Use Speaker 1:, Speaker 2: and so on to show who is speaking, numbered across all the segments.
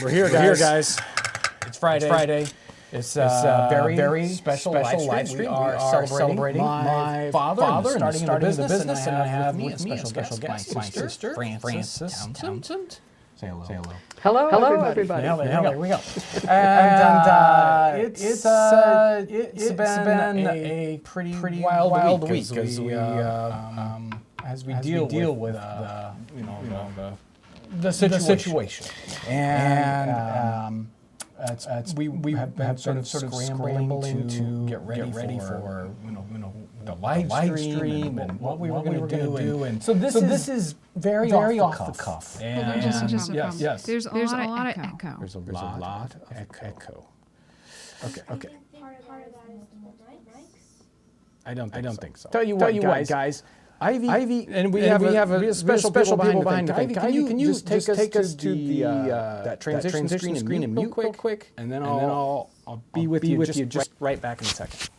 Speaker 1: We're here, guys. It's Friday. It's a very special live stream. We are celebrating my father and starting the business, and I have with me a special guest, my sister, Frances Townsend. Say hello.
Speaker 2: Hello, everybody.
Speaker 1: There we go. And it's been a pretty wild week as we deal with the situation. And we have been sort of scrambling to get ready for the live stream and what we were going to do. And so this is very off the cuff.
Speaker 3: And
Speaker 1: yes.
Speaker 3: There's a lot of echo.
Speaker 1: There's a lot of echo. Okay. I don't think so. Tell you what, guys. Ivy, and we have a special people behind the thing. Can you just take us to the that transition screen and mute quick, and then I'll be with you just right back in a second.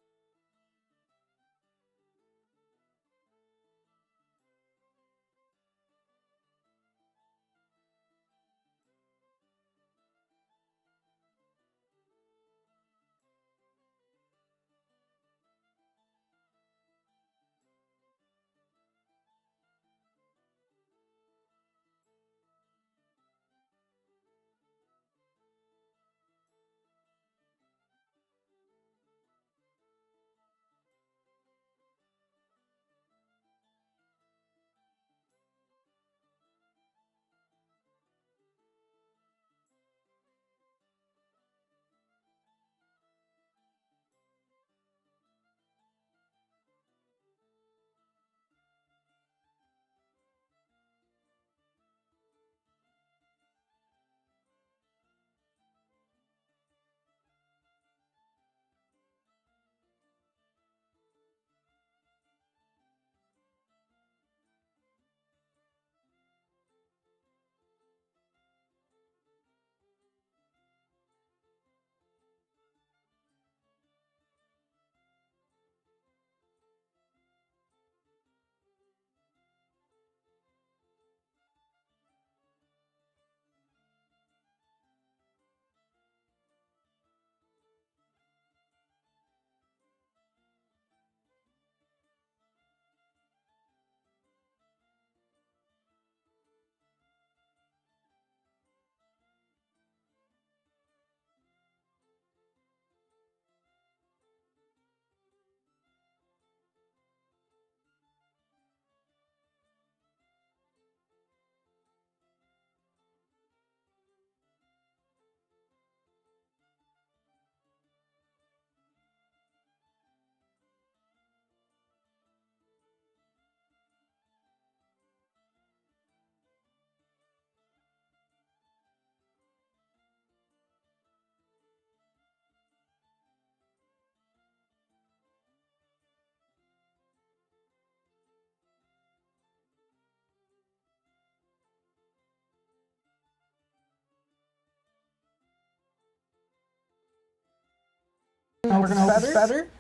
Speaker 1: We're going to hope it's better.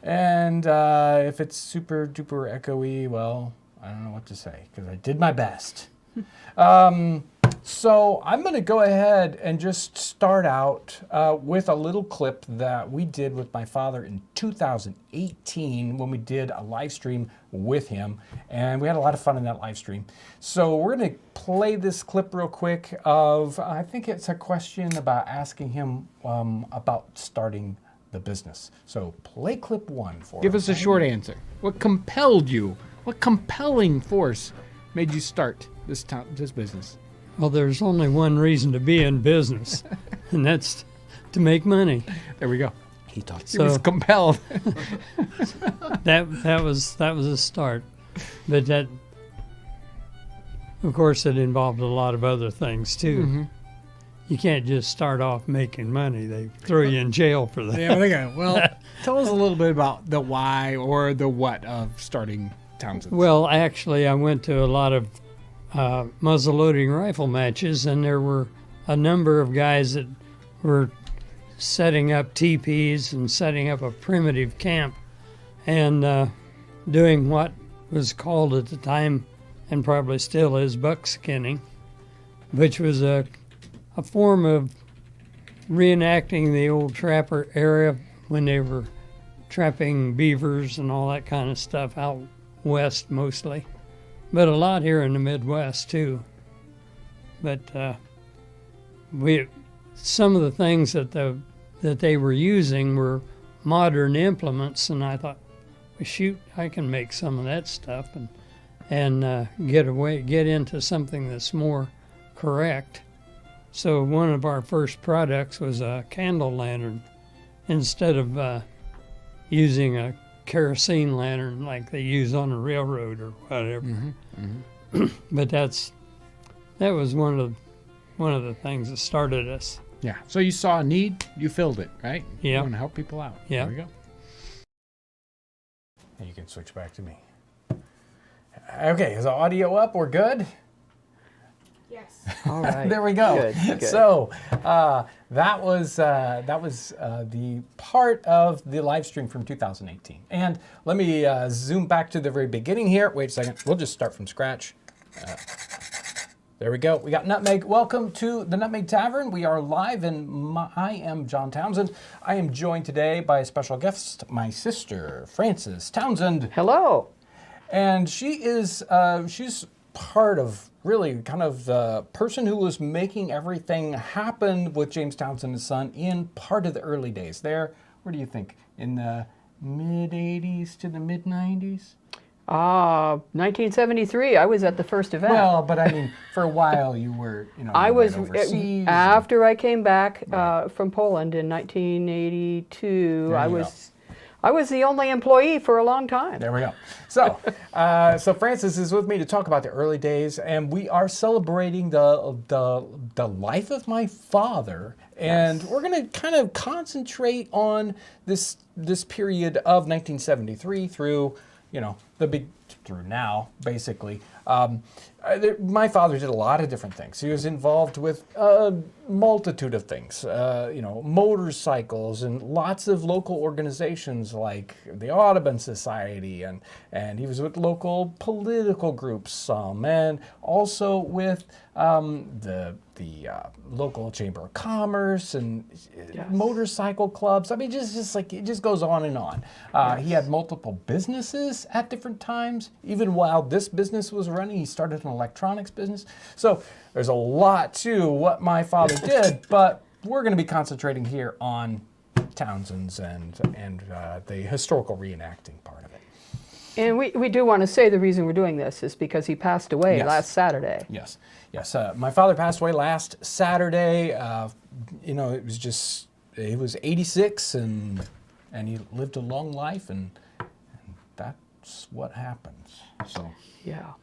Speaker 1: And if it's super duper echoey, well, I don't know what to say because I did my best. So I'm going to go ahead and just start out with a little clip that we did with my father in 2018 when we did a live stream with him. And we had a lot of fun in that live stream. So we're going to play this clip real quick of, I think it's a question about asking him about starting the business. So play clip 1 for
Speaker 4: Give us a short answer. What compelled you? What compelling force made you start this business?
Speaker 2: Well, there's only one reason to be in business, and that's to make money.
Speaker 4: There we go.
Speaker 1: He talked.
Speaker 4: He was compelled.
Speaker 2: That was a start, but that, of course, it involved a lot of other things too. Mm-hmm. You can't just start off making money. They throw you in jail for that.
Speaker 4: Yeah, well, tell us a little bit about the why or the what of starting Townsends.
Speaker 2: Well, actually, I went to a lot of muzzle-loading rifle matches, and there were a number of guys that were setting up teepees and setting up a primitive camp and doing what was called at the time, and probably still is, buckskinning, which was a a form of reenacting the old trapper era when they were trapping beavers and all that kind of stuff out west mostly, but a lot here in the Midwest too. But some of the things that they were using were modern implements, and I thought, well, shoot, I can make some of that stuff and get into something that's more correct. So one of our first products was a candle lantern instead of using a kerosene lantern like they use on a railroad or whatever. But that was one of the things that started us.
Speaker 4: Yeah. So you saw a need, you filled it, right?
Speaker 2: Yeah.
Speaker 4: You want to help people out.
Speaker 2: Yeah.
Speaker 4: There we go.
Speaker 1: And you can switch back to me. Okay, is the audio up? We're good?
Speaker 3: Yes.
Speaker 5: All right.
Speaker 1: There we go.
Speaker 5: Good.
Speaker 1: So that was the part of the live stream from 2018. And let me zoom back to the very beginning here. Wait a second. We'll just start from scratch. There we go. We got Nutmeg. Welcome to the Nutmeg Tavern. We are live, and I am John Townsend. I am joined today by a special guest, my sister, Frances Townsend.
Speaker 5: Hello.
Speaker 1: And she's part of really kind of the person who was making everything happen with James Townsend and Son in part of the early days. There, what do you think? In the mid 80s to the mid 90s?
Speaker 5: 1973. I was at the first event.
Speaker 1: Well, but I mean, for a while you were,
Speaker 5: I
Speaker 1: you
Speaker 5: was
Speaker 1: went overseas.
Speaker 5: after I came back from Poland in 1982.
Speaker 1: There
Speaker 5: I
Speaker 1: you
Speaker 5: was the only employee for a long time.
Speaker 1: There we go. So, so Frances is with me to talk about the early days, and we are celebrating the life of my father, and we're going to kind of concentrate on this period of 1973 through, through now, basically. My father did a lot of different things. He was involved with a multitude of things, motorcycles and lots of local organizations like the Audubon Society, and he was with local political groups some, and also with the local Chamber of Commerce and motorcycle clubs. I mean, just like it just goes on and on. He had multiple businesses at different times. Even while this business was running, he started an electronics business. So there's a lot to what my father did, but we're going to be concentrating here on Townsend's and the historical reenacting part of it.
Speaker 5: And we do want to say the reason we're doing this is because he passed away last Saturday.
Speaker 1: Yes. My father passed away last Saturday. He was 86 and he lived a long life, and that's what happens. So
Speaker 5: Yeah.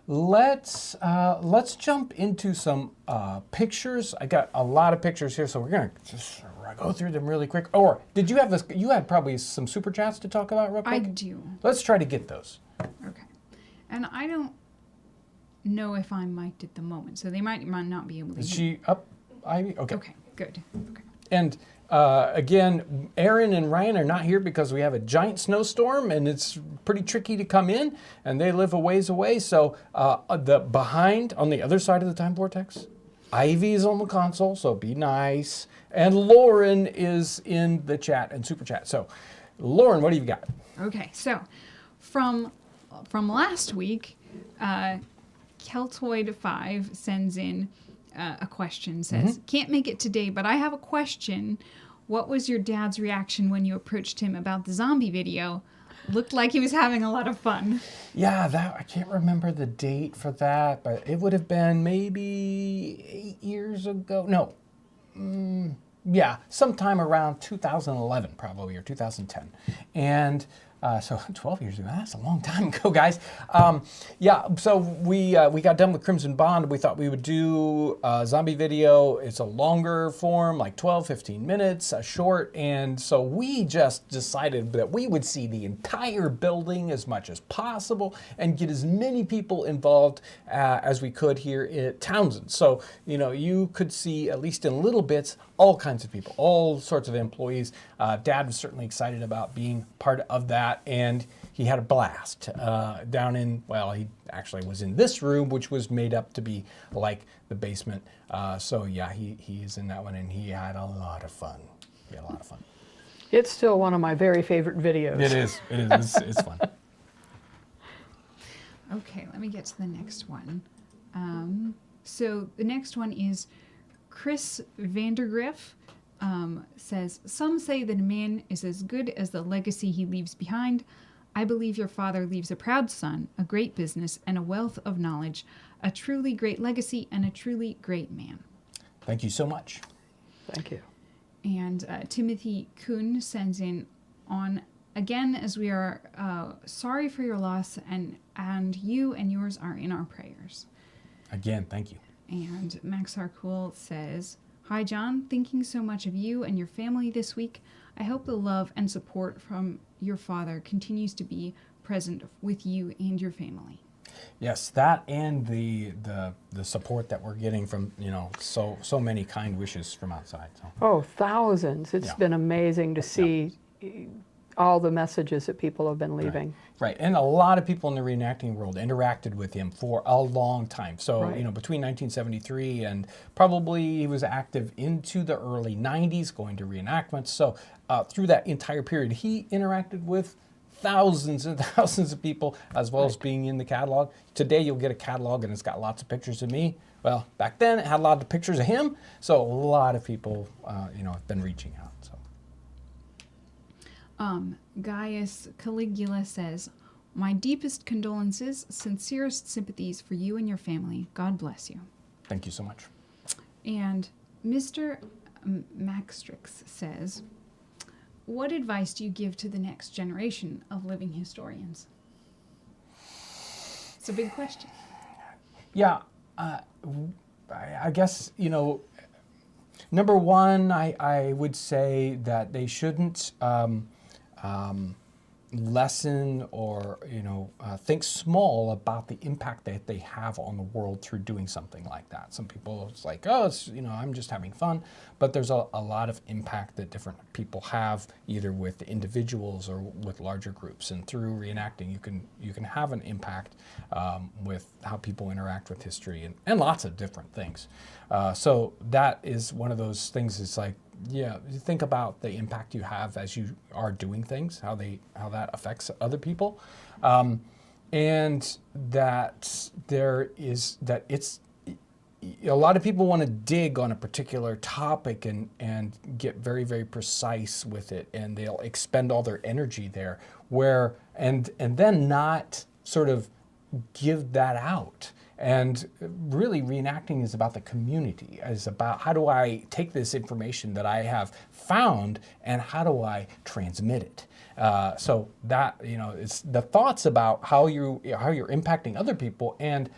Speaker 1: let's jump into some pictures. I got a lot of pictures here, so we're gonna just go through them really quick. Or did you have you had probably some super chats to talk about real quick?
Speaker 3: I do.
Speaker 1: Let's try to get those.
Speaker 3: Okay. And I don't know if I'm mic'd at the moment, so they might not be able to
Speaker 1: Is
Speaker 3: hear.
Speaker 1: she up, Ivy? Okay.
Speaker 3: Okay, good. Okay.
Speaker 1: And again, Aaron and Ryan are not here because we have a giant snowstorm and it's pretty tricky to come in, and they live a ways away. So behind on the other side of the time vortex, Ivy is on the console, so be nice. And Lauren is in the chat and super chat. So Lauren, what do you got?
Speaker 3: Okay, so from last week, Keltoid5 sends in a question, says, can't make it today, but I have a question. What was your dad's reaction when you approached him about the zombie video? Looked like he was having a lot of fun.
Speaker 1: Yeah, I can't remember the date for that, but it would have been maybe 8 years ago. No. Yeah, sometime around 2011 probably, or 2010. And so 12 years ago, that's a long time ago, guys. So we got done with Crimson Bond. We thought we would do a zombie video. It's a longer form, like 12, 15 minutes, a short. And so we just decided that we would see the entire building as much as possible and get as many people involved as we could here at Townsends. So, you could see, at least in little bits, all kinds of people, all sorts of employees. Dad was certainly excited about being part of that. And he had a blast down in, well, he actually was in this room, which was made up to be like the basement. So yeah, he is in that one, and he had a lot of fun. He had a lot of fun.
Speaker 5: It's still one of my very favorite videos.
Speaker 1: It is. It is. It's fun.
Speaker 3: Okay, let me get to the next one. So the next one is Chris Vandergriff. Says, some say that a man is as good as the legacy he leaves behind. I believe your father leaves a proud son, a great business, and a wealth of knowledge, a truly great legacy, and a truly great man.
Speaker 1: Thank you so much.
Speaker 5: Thank you.
Speaker 3: And Timothy Kuhn sends in on, again, as we are sorry for your loss, and you and yours are in our prayers.
Speaker 1: Again, thank you.
Speaker 3: And Max Harcool says, hi, John. Thinking so much of you and your family this week. I hope the love and support from your father continues to be present with you and your family.
Speaker 1: Yes, that and the support that we're getting from, so many kind wishes from outside. So.
Speaker 5: Oh, thousands. It's
Speaker 1: Yeah.
Speaker 5: been amazing to see all the messages that people have been leaving.
Speaker 1: Right, and a lot of people in the reenacting world interacted with him for a long time. So,
Speaker 5: Right.
Speaker 1: Between 1973 and probably he was active into the early 90s, going to reenactments. So, through that entire period, he interacted with thousands and thousands of people, as well as being in the catalog. Today, you'll get a catalog and it's got lots of pictures of me. Well, back then, it had a lot of pictures of him. So, a lot of people, have been reaching out. So.
Speaker 3: Gaius Caligula says, my deepest condolences, sincerest sympathies for you and your family. God bless you.
Speaker 1: Thank you so much.
Speaker 3: And Mr. Maxtrix says, what advice do you give to the next generation of living historians? It's a big question.
Speaker 1: Yeah, I guess, number one, I would say that they shouldn't lessen or, think small about the impact that they have on the world through doing something like that. Some people, it's like, I'm just having fun. But there's a lot of impact that different people have, either with individuals or with larger groups. And through reenacting, you can have an impact with how people interact with history and lots of different things. So that is one of those things. It's like, yeah, think about the impact you have as you are doing things, how that affects other people, and that it's a lot of people want to dig on a particular topic and get very, very precise with it, and they'll expend all their energy there, and then not sort of give that out. And really, reenacting is about the community. It's about how do I take this information that I have found and how do I transmit it. So that it's the thoughts about how you're impacting other people, and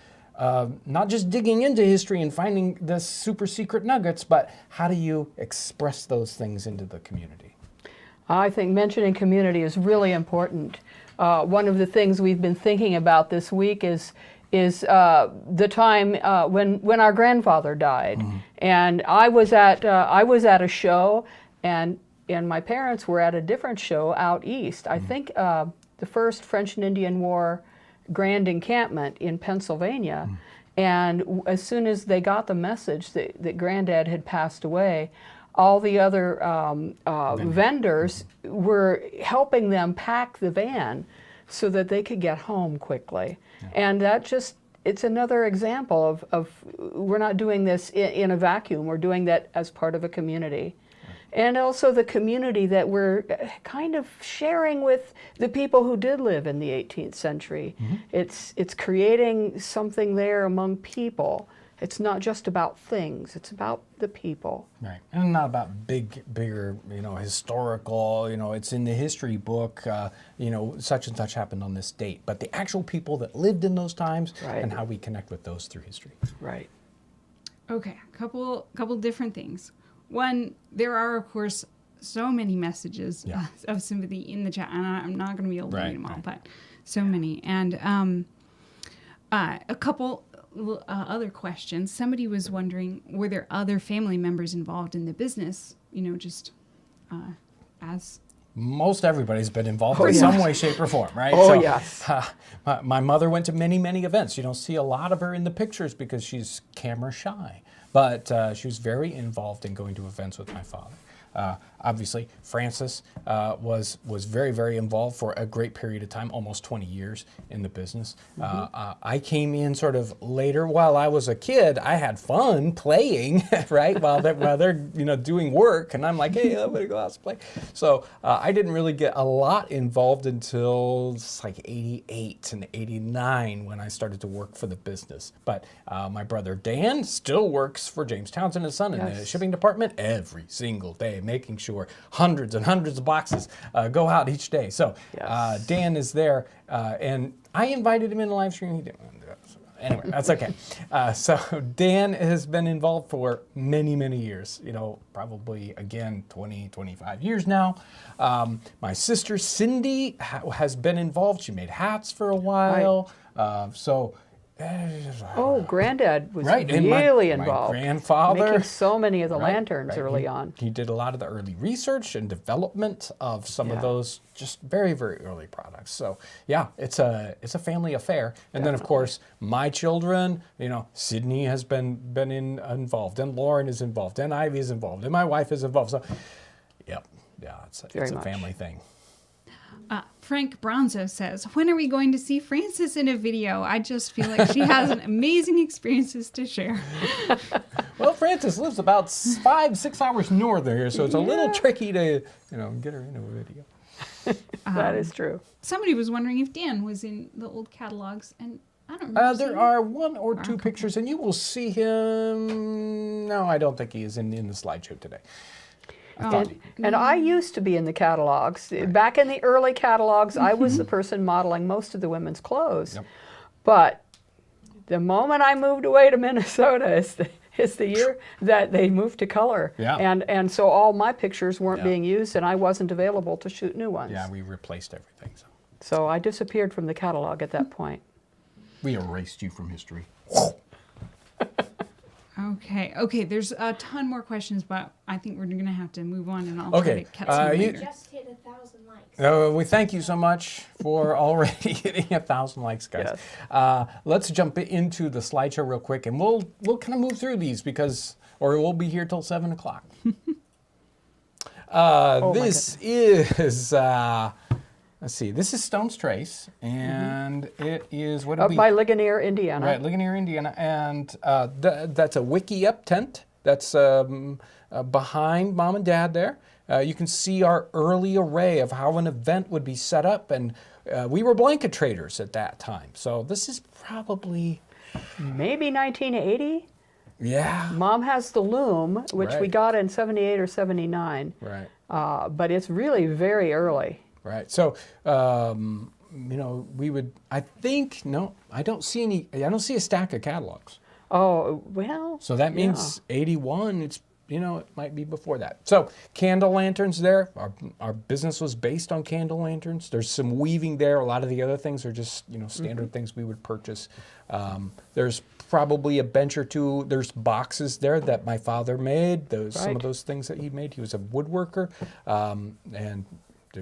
Speaker 1: not just digging into history and finding the super secret nuggets, but how do you express those things into the community?
Speaker 5: I think mentioning community is really important. One of the things we've been thinking about this week is the time when our grandfather died, and I was at a show, and my parents were at a different show out east. I think the first French and Indian War Grand Encampment in Pennsylvania, and as soon as they got the message that Granddad had passed away, all the other vendors were helping them pack the van so that they could get home quickly. And it's another example of we're not doing this in a vacuum. We're doing that as part of a community. And also the community that we're kind of sharing with the people who did live in the 18th century. It's creating something there among people. It's not just about things, it's about the people.
Speaker 1: Right, and not about bigger, historical, it's in the history book, such and such happened on this date, but the actual people that lived in those times and how we connect with those through history.
Speaker 5: Right.
Speaker 3: Okay, couple different things. One, there are, of course, so many messages of sympathy in the chat, and I'm not going to be able to read them all, but so many. And a couple other questions. Somebody was wondering, were there other family members involved in the business, just as
Speaker 1: most everybody's been involved
Speaker 5: Oh,
Speaker 1: in
Speaker 5: yes.
Speaker 1: some way, shape, or form, right?
Speaker 5: Oh, yes.
Speaker 1: My mother went to many, many events. You don't see a lot of her in the pictures because she's camera shy, but she was very involved in going to events with my father. Obviously, Frances was very, very involved for a great period of time, almost 20 years in the business. I came in sort of later. While I was a kid, I had fun playing, right? While they're doing work, and I'm like, hey, I'm gonna go out and play. So I didn't really get a lot involved until like 88 and 89 when I started to work for the business. But my brother Dan still works for James Townsend and Son in the
Speaker 5: Yes.
Speaker 1: shipping department every single day, making sure hundreds and hundreds of boxes go out each day. So
Speaker 5: Yes.
Speaker 1: Dan is there, and I invited him in the live stream. He didn't want to do it. So anyway, that's okay. So Dan has been involved for many, many years, probably, again, 20, 25 years now. My sister Cindy has been involved. She made hats for a while.
Speaker 5: Oh, Granddad was
Speaker 1: Right, and
Speaker 5: really
Speaker 1: my
Speaker 5: involved.
Speaker 1: grandfather.
Speaker 5: Making so many of the
Speaker 1: Right,
Speaker 5: lanterns
Speaker 1: right.
Speaker 5: early on.
Speaker 1: He did a lot of the early research and development of some of
Speaker 5: Yeah.
Speaker 1: those just very, very early products. So yeah, it's a family affair. And then of course my children, Sydney has been involved, and Lauren is involved, and Ivy is involved, and my wife is involved. So yeah, it's
Speaker 5: Very
Speaker 1: a
Speaker 5: much.
Speaker 1: family thing.
Speaker 3: Frank Bronzo says, when are we going to see Frances in a video? I just feel like she has an amazing experiences to share.
Speaker 1: Well, Frances lives about 5-6 hours north of here, so it's a little tricky to get her into a video.
Speaker 5: That is true.
Speaker 3: Somebody was wondering if Dan was in the old catalogs, and I don't remember.
Speaker 1: There
Speaker 3: seeing
Speaker 1: are one or two pictures, and you will see him. No, I don't think he is in the slideshow today.
Speaker 5: And I used to be in the catalogs. Back in the early catalogs, I was the person modeling most of the women's clothes.
Speaker 1: Yep.
Speaker 5: But the moment I moved away to Minnesota is the year that they moved to color.
Speaker 1: Yeah.
Speaker 5: And so all my pictures weren't
Speaker 1: Yeah.
Speaker 5: being used, and I wasn't available to shoot new ones.
Speaker 1: Yeah, we replaced everything. So
Speaker 5: So I disappeared from the catalog at that point.
Speaker 1: we erased you from history.
Speaker 3: Okay. There's a ton more questions, but I think we're going to have to move on, and I'll try
Speaker 1: Okay,
Speaker 3: to cut some
Speaker 1: you-
Speaker 3: later.
Speaker 6: Just hit 1,000 likes.
Speaker 1: We thank you so much for already hitting 1,000 likes, guys.
Speaker 5: Yes.
Speaker 1: Let's jump into the slideshow real quick, and we'll kind of move through these or we'll be here till 7 o'clock. This is. Let's see. This is Stone's Trace, and it is what did
Speaker 5: Up
Speaker 1: we?
Speaker 5: by Ligonier, Indiana.
Speaker 1: Right, Ligonier, Indiana, and that's a Wiki Up tent. That's behind Mom and Dad there. You can see our early array of how an event would be set up, and we were blanket traders at that time. So this is probably,
Speaker 5: Maybe 1980.
Speaker 1: yeah,
Speaker 5: Mom has the loom, which we
Speaker 1: Right.
Speaker 5: got in 78 or 79.
Speaker 1: right.
Speaker 5: But it's really very early.
Speaker 1: Right. So, we would. I think no. I don't see any. I don't see a stack of catalogs.
Speaker 5: Oh, well.
Speaker 1: So that means 81. It's it might be before that. So candle lanterns there. Our business was based on candle lanterns. There's some weaving there. A lot of the other things are just standard things we would purchase. There's probably a bench or two. There's boxes there that my father made. Some of
Speaker 5: Right.
Speaker 1: those things that he made. He was a woodworker, and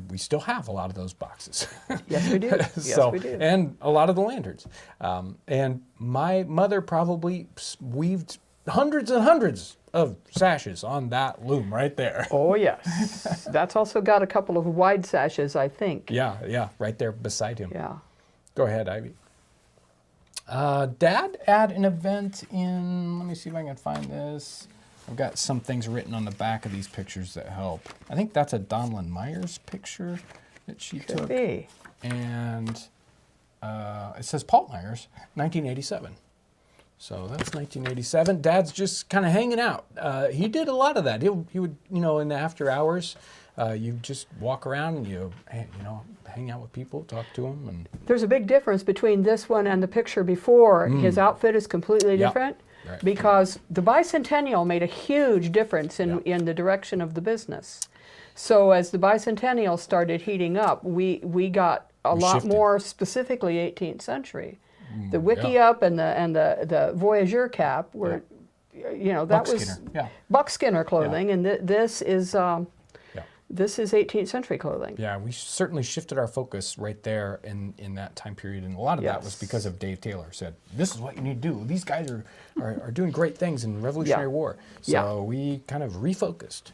Speaker 1: we still have a lot of those boxes.
Speaker 5: Yes, we do. Yes, we do.
Speaker 1: And a lot of the lanterns. And my mother probably weaved hundreds and hundreds of sashes on that loom right there.
Speaker 5: Oh, yes. That's also got a couple of wide sashes, I think.
Speaker 1: Yeah, right there beside him.
Speaker 5: Yeah.
Speaker 1: Go ahead, Ivy. Dad had an event in, let me see if I can find this. I've got some things written on the back of these pictures that help. I think that's a Donlin Myers picture that she
Speaker 5: Could
Speaker 1: took.
Speaker 5: be.
Speaker 1: And it says Paul Myers, 1987. So that's 1987. Dad's just kind of hanging out. He did a lot of that. He would, in the after hours, you just walk around and you hang out with people, talk to them, and
Speaker 5: There's a big difference between this one and the picture before. His outfit is completely
Speaker 1: Yeah.
Speaker 5: different
Speaker 1: Right.
Speaker 5: because the bicentennial made a huge difference in the direction of the business. So as the bicentennial started heating up, we got a lot
Speaker 1: shifted.
Speaker 5: more specifically 18th century. The Wiki Up and the Voyageur cap were, that was
Speaker 1: Buckskinner, yeah.
Speaker 5: buckskinner clothing, and this is This is 18th century clothing.
Speaker 1: Yeah, we certainly shifted our focus right there in that time period, and a lot of that was
Speaker 5: Yes.
Speaker 1: because of Dave Taylor said, "This is what you need to do. These guys are doing great things in Revolutionary War." So
Speaker 5: Yeah.
Speaker 1: we kind of refocused.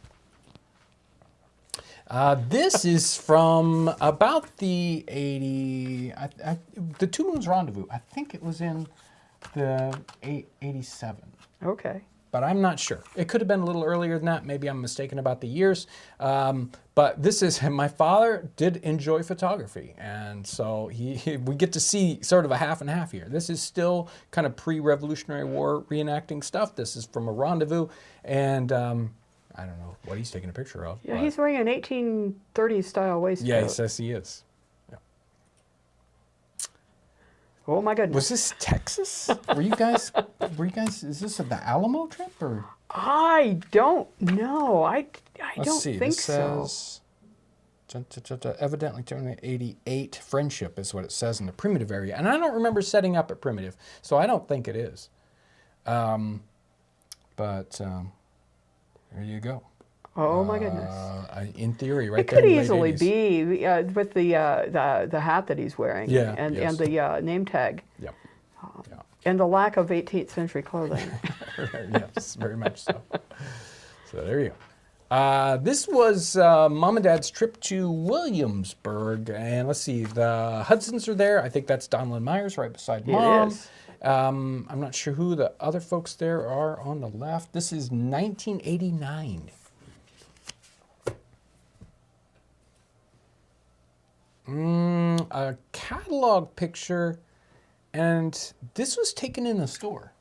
Speaker 1: This is from about the 80, the Two Moons Rendezvous. I think it was in the 87.
Speaker 5: Okay.
Speaker 1: But I'm not sure. It could have been a little earlier than that. Maybe I'm mistaken about the years. But this is, my father did enjoy photography. And so we get to see sort of a half and half here. This is still kind of pre-Revolutionary War reenacting stuff. This is from a rendezvous. And I don't know what he's taking a picture of.
Speaker 5: Yeah,
Speaker 1: but
Speaker 5: he's wearing an 1830s style waistcoat.
Speaker 1: yeah, he says he is.
Speaker 5: Oh my goodness.
Speaker 1: Was this Texas? Were you guys, is this the Alamo trip or?
Speaker 5: I don't know. I
Speaker 1: Let's
Speaker 5: don't
Speaker 1: see.
Speaker 5: think
Speaker 1: This
Speaker 5: so.
Speaker 1: says, evidently turning 88 friendship is what it says in the primitive area. And I don't remember setting up at primitive, so I don't think it is. But there you go.
Speaker 5: Oh my goodness.
Speaker 1: In theory, right
Speaker 5: It
Speaker 1: there
Speaker 5: could
Speaker 1: in the late
Speaker 5: easily
Speaker 1: 80s.
Speaker 5: be with the hat that he's wearing
Speaker 1: Yeah,
Speaker 5: and
Speaker 1: yes.
Speaker 5: the name tag
Speaker 1: Yep.
Speaker 5: and the lack of 18th century clothing.
Speaker 1: Yes, very much so. So there you go. This was Mom and Dad's trip to Williamsburg. And let's see, the Hudsons are there. I think that's Donald Myers right beside Mom.
Speaker 5: is.
Speaker 1: I'm not sure who the other folks there are on the left. This is 1989. A catalog picture, and this was taken in the store.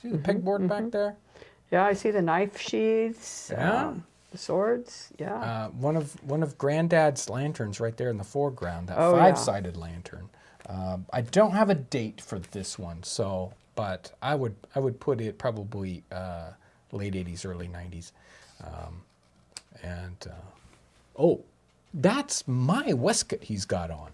Speaker 1: See the pegboard back there?
Speaker 5: Yeah, I see the knife sheaths.
Speaker 1: Yeah.
Speaker 5: The swords. Yeah.
Speaker 1: One of Granddad's lanterns right there in the foreground, that
Speaker 5: Oh, yeah.
Speaker 1: five-sided lantern. I don't have a date for this one, so but I would put it probably late 80s, early 90s. Oh, that's my waistcoat he's got on.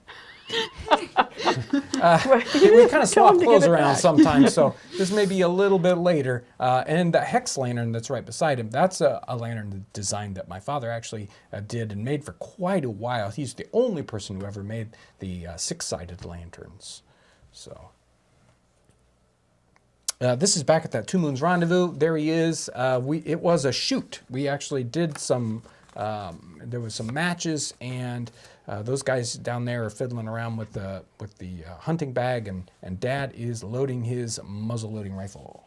Speaker 1: We kind of
Speaker 5: Tell
Speaker 1: swap
Speaker 5: him to give
Speaker 1: clothes
Speaker 5: it
Speaker 1: around
Speaker 5: back.
Speaker 1: sometimes, so this may be a little bit later. And the hex lantern that's right beside him, that's a lantern design that my father actually did and made for quite a while. He's the only person who ever made the six-sided lanterns. So this is back at that Two Moons Rendezvous. There he is. It was a shoot. We actually did some. There was some matches, and those guys down there are fiddling around with the hunting bag, and Dad is loading his muzzle-loading rifle.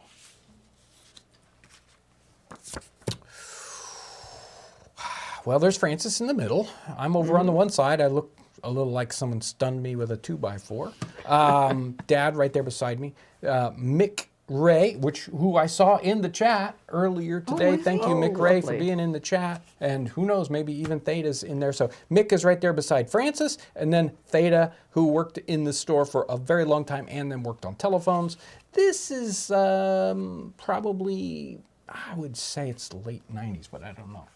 Speaker 1: Well, there's Francis in the middle. I'm over on the one side. I look a little like someone stunned me with a 2x4. Dad right there beside me. Mick Ray, who I saw in the chat earlier today. Thank you, Mick Ray, for
Speaker 5: lovely.
Speaker 1: being in the chat. And who knows, maybe even Theta's in there. So Mick is right there beside Francis, and then Theta, who worked in the store for a very long time and then worked on telephones. This is probably, I would say it's late 90s, but I don't know.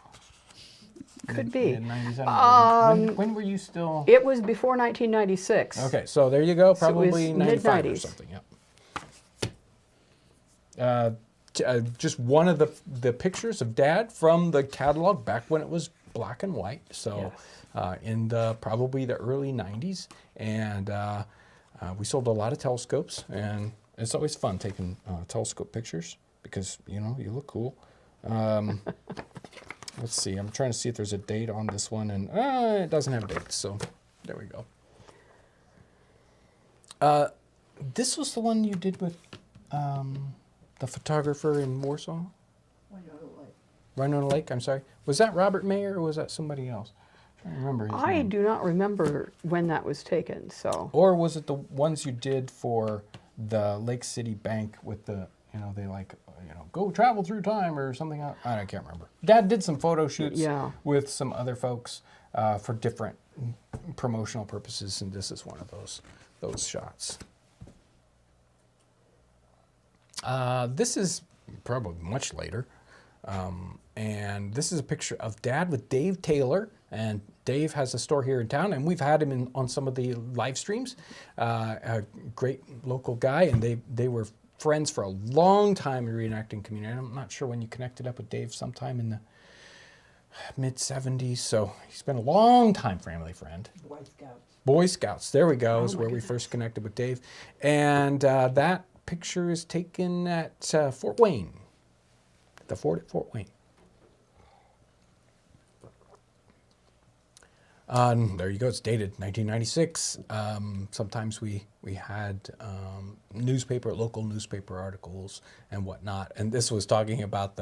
Speaker 5: Could be.
Speaker 1: Mid-90s, I don't know. When were you still?
Speaker 5: It was before 1996.
Speaker 1: Okay, so there you go.
Speaker 5: So it was
Speaker 1: Probably 95 or
Speaker 5: mid-90s.
Speaker 1: something. Yep. Just one of the pictures of Dad from the catalog back when it was black and white. So in probably the early 90s, and we sold a lot of telescopes, and it's always fun taking telescope pictures because you look cool. Let's see. I'm trying to see if there's a date on this one, and it doesn't have a date. So there we go. This was the one you did with the photographer in Warsaw? Winona Lake, I'm sorry. Was that Robert Mayer or was that somebody else? I'm trying to remember his
Speaker 5: I
Speaker 1: name.
Speaker 5: do not remember when that was taken. So
Speaker 1: Or was it the ones you did for the Lake City Bank with the, they go travel through time or something? I can't remember. Dad did some photo shoots with some other folks for different promotional purposes, and this is one of those shots. This is probably much later. And this is a picture of Dad with Dave Taylor. And Dave has a store here in town, and we've had him on some of the live streams. A great local guy, and they were friends for a long time in the reenacting community. I'm not sure when you connected up with Dave, sometime in the mid-70s, so he's been a long time family friend. Boy Scouts, there we go, is where we first connected with Dave. And that picture is taken at Fort Wayne, the fort at Fort Wayne. There you go, it's dated 1996. Sometimes we had local newspaper articles and whatnot, and this was talking about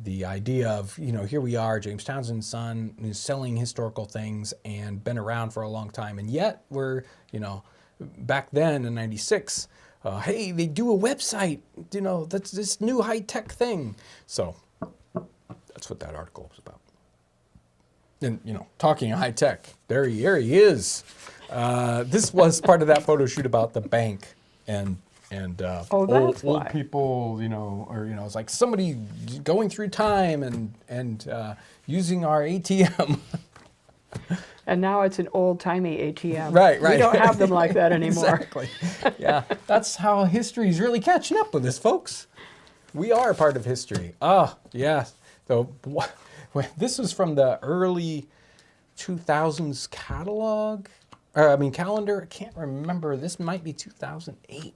Speaker 1: the idea of, here we are, James Townsend's son, is selling historical things and been around for a long time, and yet we're, back then in 96, hey, they do a website, that's this new high-tech thing. So that's what that article was about. And, talking high-tech, there he is. This was part of that photo shoot about the bank and old people, or it's like somebody going through time and using our ATM.
Speaker 5: And now it's an old-timey ATM.
Speaker 1: Right.
Speaker 5: We don't have them like that anymore.
Speaker 1: Exactly. Yeah, that's how history is really catching up with us, folks. We are a part of history. Yeah. So this was from the early 2000s calendar. I can't remember. This might be 2008.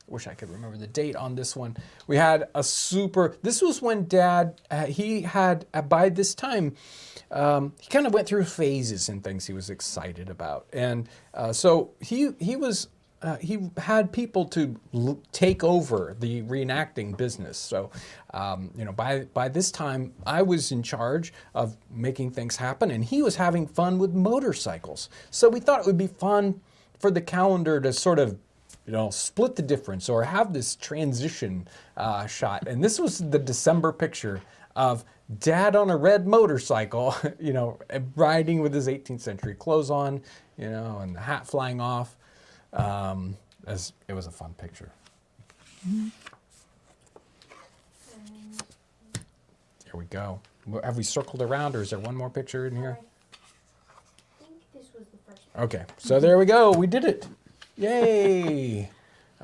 Speaker 1: Wish I could remember the date on this one. We had this was when Dad, he had, by this time, he kind of went through phases and things he was excited about. And so he had people to take over the reenacting business. So, by this time, I was in charge of making things happen, and he was having fun with motorcycles. So we thought it would be fun for the calendar to sort of split the difference or have this transition shot. And this was the December picture of Dad on a red motorcycle, riding with his 18th century clothes on, and the hat flying off. As it was a fun picture. Here we go. Have we circled around, or is there one more picture in here?
Speaker 6: I think this was the first.
Speaker 1: Okay, so there we go. We did it. Yay!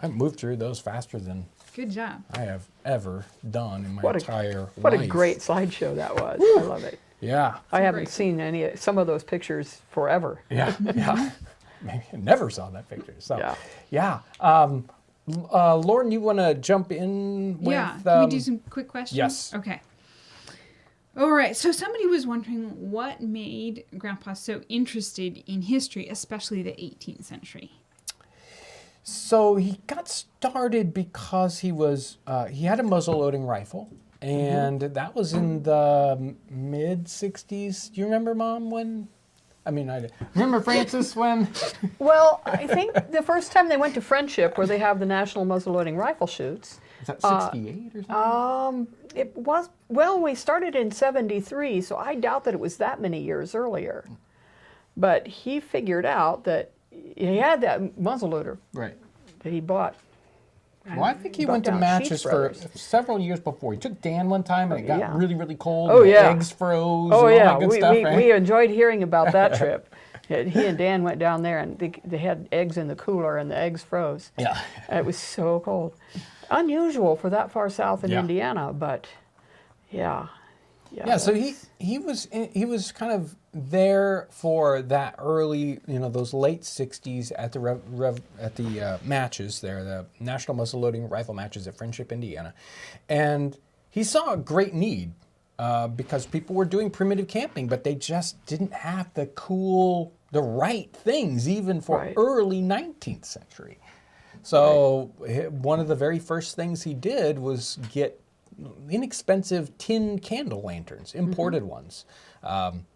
Speaker 1: I moved through those faster than
Speaker 3: Good job.
Speaker 1: I have ever done in my entire life.
Speaker 5: What a great slideshow that was. I love it.
Speaker 1: Yeah.
Speaker 5: I haven't seen some of those pictures forever.
Speaker 1: Yeah. Maybe I never saw that picture. So, yeah. Lauren, you want to jump in with...
Speaker 3: Yeah. Can we do some quick questions?
Speaker 1: Yes.
Speaker 3: Okay. All right. So somebody was wondering what made Grandpa so interested in history, especially the 18th century.
Speaker 1: So he got started because he had a muzzle-loading rifle, and that was in the mid-'60s. Do you remember, Mom, when... I remember, Francis, when...
Speaker 5: Well, I think the first time they went to Friendship, where they have the National Muzzle-Loading Rifle Shoots...
Speaker 1: Is that 68 or something?
Speaker 5: It was... Well, we started in 73, so I doubt that it was that many years earlier. But he figured out that he had that muzzleloader
Speaker 1: Right.
Speaker 5: that he bought.
Speaker 1: Well, I think he went to
Speaker 5: down
Speaker 1: matches
Speaker 5: Sheets
Speaker 1: for
Speaker 5: Brothers.
Speaker 1: several years before. He took Dan one time, and it got
Speaker 5: yeah.
Speaker 1: really, really cold.
Speaker 5: Oh,
Speaker 1: and the
Speaker 5: yeah.
Speaker 1: eggs froze.
Speaker 5: Oh,
Speaker 1: and
Speaker 5: yeah.
Speaker 1: all that good stuff, right?
Speaker 5: We enjoyed hearing about that trip. He and Dan went down there, and they had eggs in the cooler, and the eggs froze.
Speaker 1: Yeah.
Speaker 5: And it was so cold. Unusual for that far south in Indiana, but yeah.
Speaker 1: Yeah, so he was kind of there for that early, those late 60s at the matches there, the National Muzzle-Loading Rifle matches at Friendship, Indiana. And he saw a great need because people were doing primitive camping, but they just didn't have the right things even for early 19th century. So one of the very first things he did was get inexpensive tin candle lanterns, imported ones.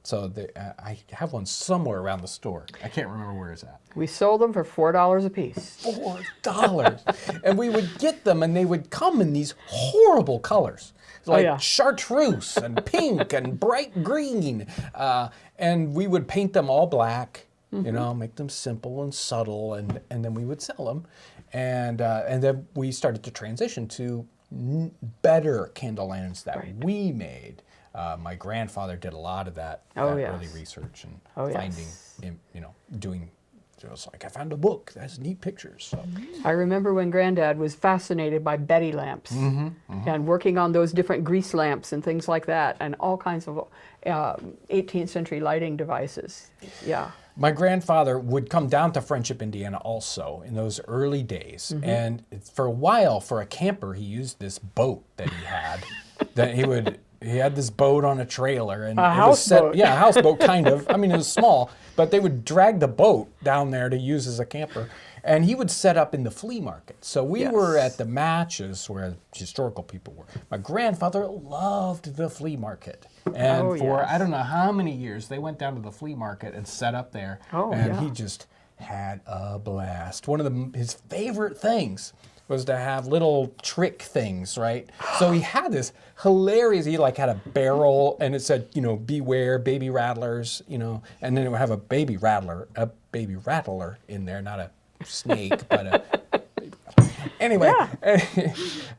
Speaker 1: So I have one somewhere around the store. I can't remember where it's at.
Speaker 5: We sold them for $4 a piece.
Speaker 1: $4. And we would get them, and they would come in these horrible colors. Like chartreuse and pink and bright green. And we would paint them all black, make them simple and subtle, and then we would sell them. And then we started to transition to better candle lanterns that we made. My grandfather did a lot of that early research and finding, doing it was like, I found a book that has neat pictures. So.
Speaker 5: I remember when Granddad was fascinated by Betty lamps and working on those different grease lamps and things like that, and all kinds of 18th century lighting devices. Yeah.
Speaker 1: My grandfather would come down to Friendship, Indiana also in those early days. And for a while, for a camper, he used this boat that he had. He had this boat on a trailer. And
Speaker 5: a houseboat.
Speaker 1: Yeah, a houseboat, kind of. I mean, it was small, but they would drag the boat down there to use as a camper. And he would set up in the flea market. So we were at the matches where historical people were. My grandfather loved the flea market. And I don't know how many years, they went down to the flea market and set up there. He just had a blast. One of his favorite things was to have little trick things, right? So he had this hilarious, he like had a barrel and it said, beware baby rattlers, and then it would have a baby rattler in there, not a snake, but anyway.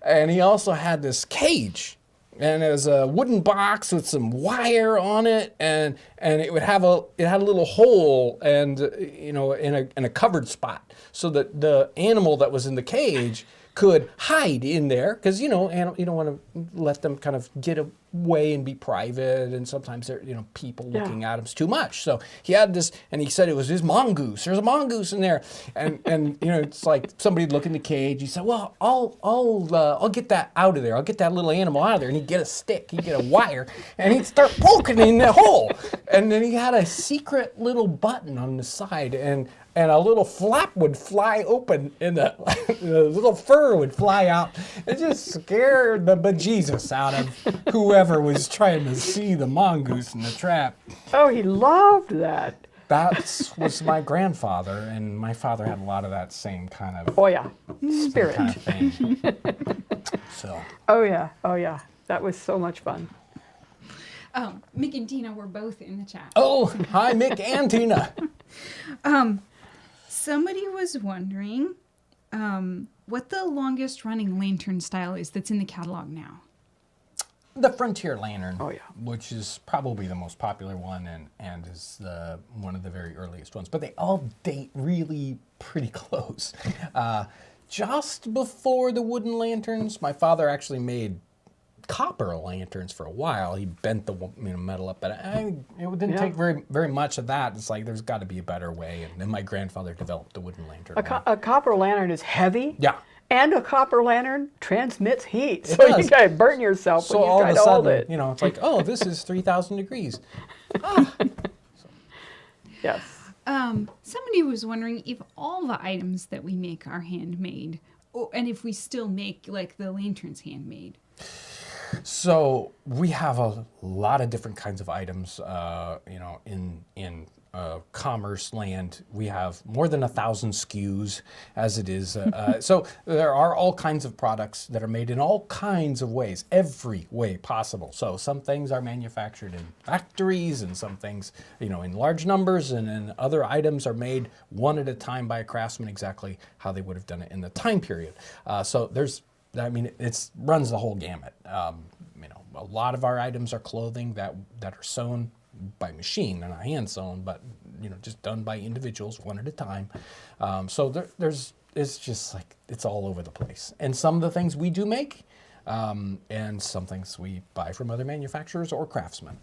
Speaker 1: And he also had this cage, and it was a wooden box with some wire on it, and it had a little hole and in a covered spot, so that the animal that was in the cage could hide in there, because you don't want to let them kind of get away and be private, and sometimes there people looking at them is too much. So he had this, and he said it was his mongoose. There's a mongoose in there, and it's like somebody'd look in the cage. He said, well, I'll get that out of there. I'll get that little animal out of there, and he'd get a stick, he'd get a wire, and he'd start poking in the hole, and then he had a secret little button on the side, and a little flap would fly open, and the little fur would fly out. It just scared the bejesus out of whoever was trying to see the mongoose in the trap.
Speaker 5: Oh, he loved that.
Speaker 1: That was my grandfather, and my father had a lot of that same kind of
Speaker 5: spirit.
Speaker 1: kind of thing. So.
Speaker 5: Oh yeah. That was so much fun.
Speaker 3: Mick and Tina were both in the chat.
Speaker 1: Oh, hi, Mick and Tina.
Speaker 3: Somebody was wondering what the longest running lantern style is that's in the catalog now.
Speaker 1: The Frontier Lantern,
Speaker 5: Oh, yeah.
Speaker 1: which is probably the most popular one and is one of the very earliest ones. But they all date really pretty close. Just before the wooden lanterns, my father actually made copper lanterns for a while. He bent the metal up, but it didn't take very much of that. It's like there's got to be a better way. And then my grandfather developed the wooden lantern.
Speaker 5: A copper lantern is heavy.
Speaker 1: Yeah.
Speaker 5: And a copper lantern transmits heat,
Speaker 1: It
Speaker 5: so
Speaker 1: does.
Speaker 5: you kind of burn yourself
Speaker 1: So
Speaker 5: when you
Speaker 1: all
Speaker 5: try
Speaker 1: of a
Speaker 5: to hold
Speaker 1: sudden,
Speaker 5: it.
Speaker 1: it's like, oh, this is 3,000 degrees.
Speaker 5: Yes.
Speaker 3: Somebody was wondering if all the items that we make are handmade, and if we still make like the lanterns handmade.
Speaker 1: So we have a lot of different kinds of items, in commerce land. We have more than 1,000 SKUs as it is. So there are all kinds of products that are made in all kinds of ways, every way possible. So some things are manufactured in factories, and some things, in large numbers, and then other items are made one at a time by a craftsman exactly how they would have done it in the time period. So it runs the whole gamut. A lot of our items are clothing that are sewn by machine. They're not hand sewn, but just done by individuals one at a time. So it's just like it's all over the place. And some of the things we do make, and some things we buy from other manufacturers or craftsmen.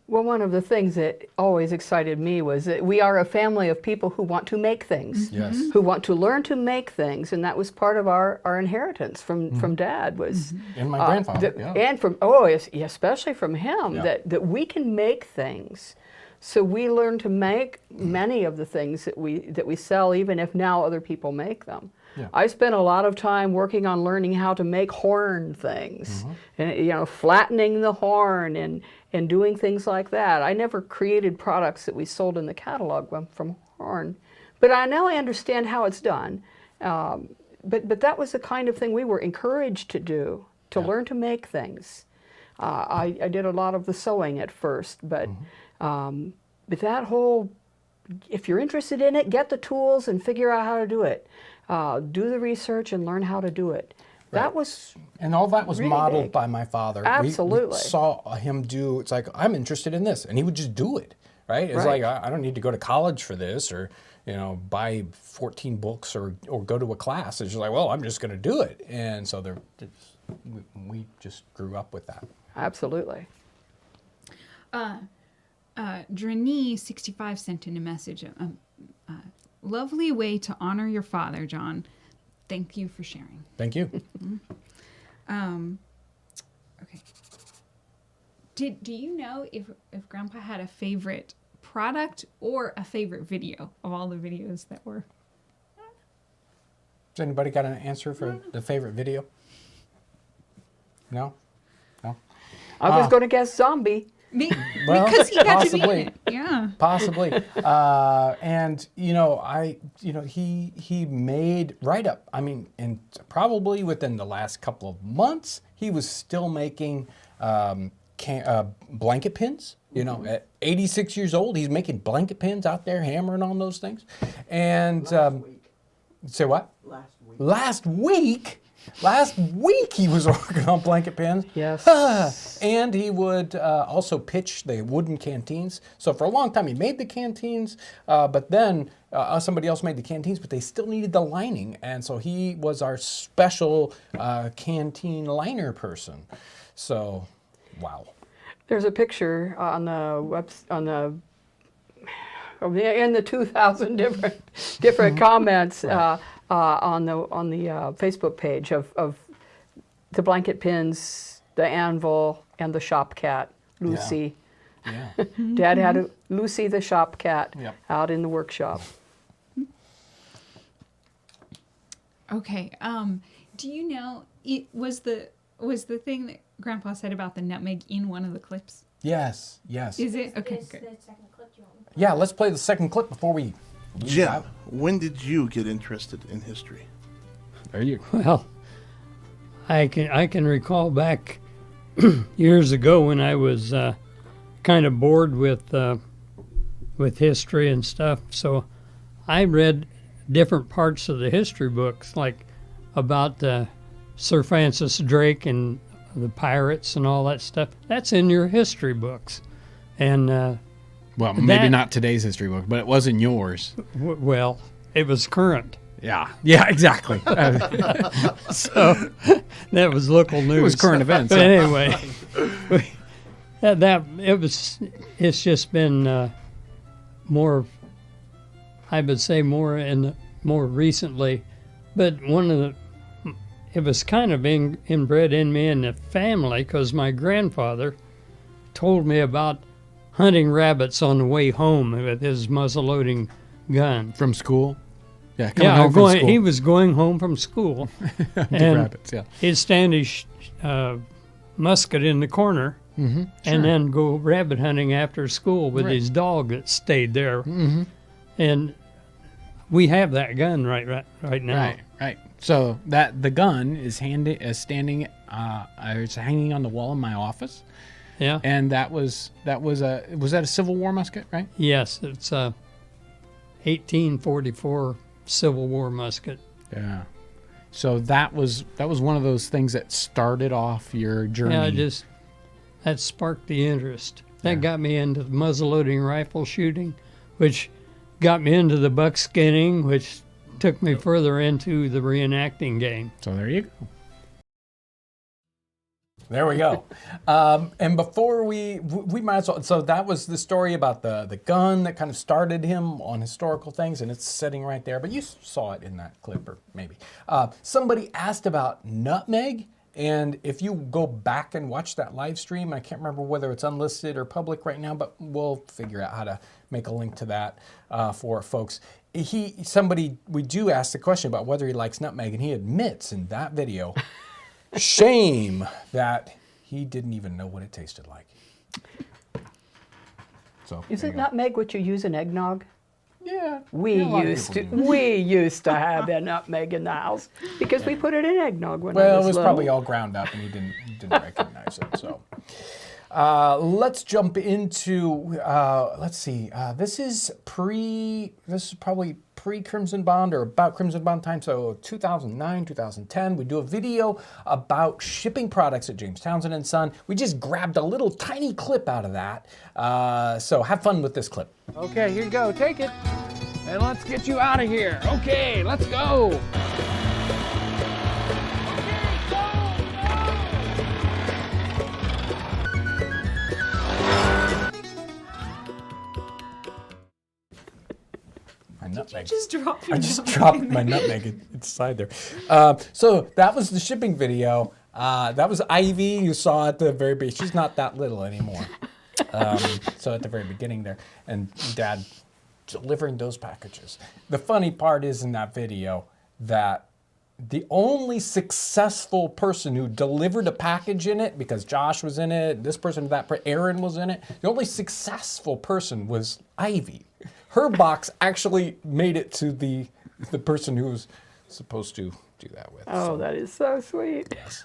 Speaker 5: Well, one of the things that always excited me was that we are a family of people who want to make things,
Speaker 1: Yes.
Speaker 5: who want to learn to make things, and that was part of our inheritance from Dad was.
Speaker 1: And my grandfather, yeah.
Speaker 5: And especially from him,
Speaker 1: Yeah.
Speaker 5: that we can make things. So we learned to make many of the things that we sell, even if now other people make them.
Speaker 1: Yeah.
Speaker 5: I spent a lot of time working on learning how to make horn things, and flattening the horn and doing things like that. I never created products that we sold in the catalog from horn, but now I understand how it's done. But that was the kind of thing we were encouraged to do, to learn to make things. I did a lot of the sewing at first, but that whole, if you're interested in it, get the tools and figure out how to do it. Do the research and learn how to do it.
Speaker 1: Right.
Speaker 5: That was
Speaker 1: And all that was
Speaker 5: really
Speaker 1: modeled
Speaker 5: big.
Speaker 1: by my father.
Speaker 5: Absolutely.
Speaker 1: We saw him do, it's like, I'm interested in this. And he would just do it, right? It's
Speaker 5: Right.
Speaker 1: like, I don't need to go to college for this, or, buy 14 books or go to a class. It's just like, well, I'm just going to do it. And so we just grew up with that.
Speaker 5: Absolutely.
Speaker 3: Drani65 sent in a message. Lovely way to honor your father, John. Thank you for sharing.
Speaker 1: Thank you.
Speaker 3: Okay. Do you know if Grandpa had a favorite product or a favorite video of all the videos that were?
Speaker 1: Has anybody got an answer for the favorite video? No? No?
Speaker 5: I was going to guess zombie.
Speaker 1: Well,
Speaker 3: Because he got
Speaker 1: possibly.
Speaker 3: to be in it. Yeah.
Speaker 1: Possibly. And, he made right up, and probably within the last couple of months, he was still making blanket pins. At 86 years old, he's making blanket pins out there, hammering on those things. And, say what? Last week? Last week he was working on blanket pins.
Speaker 5: Yes.
Speaker 1: And he would also pitch the wooden canteens. So for a long time he made the canteens, but then somebody else made the canteens, but they still needed the lining. And so he was our special canteen liner person. So, wow.
Speaker 5: There's a picture on the in the 2,000 different comments on the Facebook page of the blanket pins, the anvil, and the shop cat, Lucy.
Speaker 1: Yeah.
Speaker 5: Dad had Lucy the shop cat
Speaker 1: Yep.
Speaker 5: out in the workshop.
Speaker 3: Okay. Do you know it was the thing that Grandpa said about the nutmeg in one of the clips?
Speaker 1: Yes.
Speaker 3: Is it? Okay,
Speaker 6: Is
Speaker 3: good.
Speaker 6: the second clip you want me to play?
Speaker 1: Yeah, let's play the second clip before we lose
Speaker 7: Jim,
Speaker 1: out.
Speaker 7: when did you get interested in history?
Speaker 4: There you go.
Speaker 2: Well, I can recall back years ago when I was kind of bored with history and stuff. So I read different parts of the history books, like about Sir Francis Drake and the pirates and all that stuff. That's in your history books, and
Speaker 4: Well, maybe not today's history book, but it was in yours.
Speaker 2: well, it was current.
Speaker 4: Yeah, exactly.
Speaker 2: So that was local news.
Speaker 4: It was current events.
Speaker 2: But anyway, it's just been more, I would say more recently, but it was kind of inbred in me in the family because my grandfather told me about hunting rabbits on the way home with his muzzle-loading gun.
Speaker 4: From school? Yeah, coming home from school.
Speaker 2: He was going home from school.
Speaker 4: Hunting rabbits, yeah.
Speaker 2: He'd stand his musket in the corner and then go rabbit hunting after school with his dog that stayed there. Mm-hmm. And we have that gun right now.
Speaker 4: Right. So the gun is standing, it's hanging on the wall in my office.
Speaker 2: Yeah.
Speaker 4: And was that a Civil War musket, right?
Speaker 2: Yes, it's a 1844 Civil War musket.
Speaker 4: Yeah. So that was one of those things that started off your journey.
Speaker 2: Yeah, that sparked the interest. That got me into muzzle-loading rifle shooting, which got me into the buckskinning, which took me further into the reenacting game.
Speaker 4: So there you go.
Speaker 1: There we go. And before we might as well, so that was the story about the gun that kind of started him on historical things, and it's sitting right there, but you saw it in that clip, or maybe. Somebody asked about nutmeg, and if you go back and watch that live stream, I can't remember whether it's unlisted or public right now, but we'll figure out how to make a link to that for folks. We do ask the question about whether he likes nutmeg, and he admits in that video, shame that he didn't even know what it tasted like. So
Speaker 5: Is it nutmeg what you use in eggnog?
Speaker 1: Yeah.
Speaker 5: We used to have a nutmeg in the house because we put it in eggnog when I
Speaker 1: Well,
Speaker 5: was
Speaker 1: it was
Speaker 5: little.
Speaker 1: probably all ground up, and he didn't recognize it. So let's jump into. Let's see. This is probably pre-Crimson Bond or about Crimson Bond time. So 2009, 2010. We do a video about shipping products at James Townsend and Son. We just grabbed a little tiny clip out of that. So have fun with this clip.
Speaker 8: Okay, here you go. Take it.
Speaker 4: and let's get you out of here. Okay, let's go.
Speaker 1: My nutmeg.
Speaker 3: Just drop your
Speaker 1: I just
Speaker 3: nutmeg
Speaker 1: dropped
Speaker 3: in
Speaker 1: my
Speaker 3: there.
Speaker 1: nutmeg inside there. So that was the shipping video. That was Ivy. You saw at the very beginning. She's not that little anymore. So at the very beginning there, and Dad delivering those packages. The funny part is in that video that the only successful person who delivered a package in it, because Josh was in it, this person, Aaron was in it, the only successful person was Ivy. Her box actually made it to the person who was supposed to do that with.
Speaker 5: Oh, that is so sweet.
Speaker 1: Yes.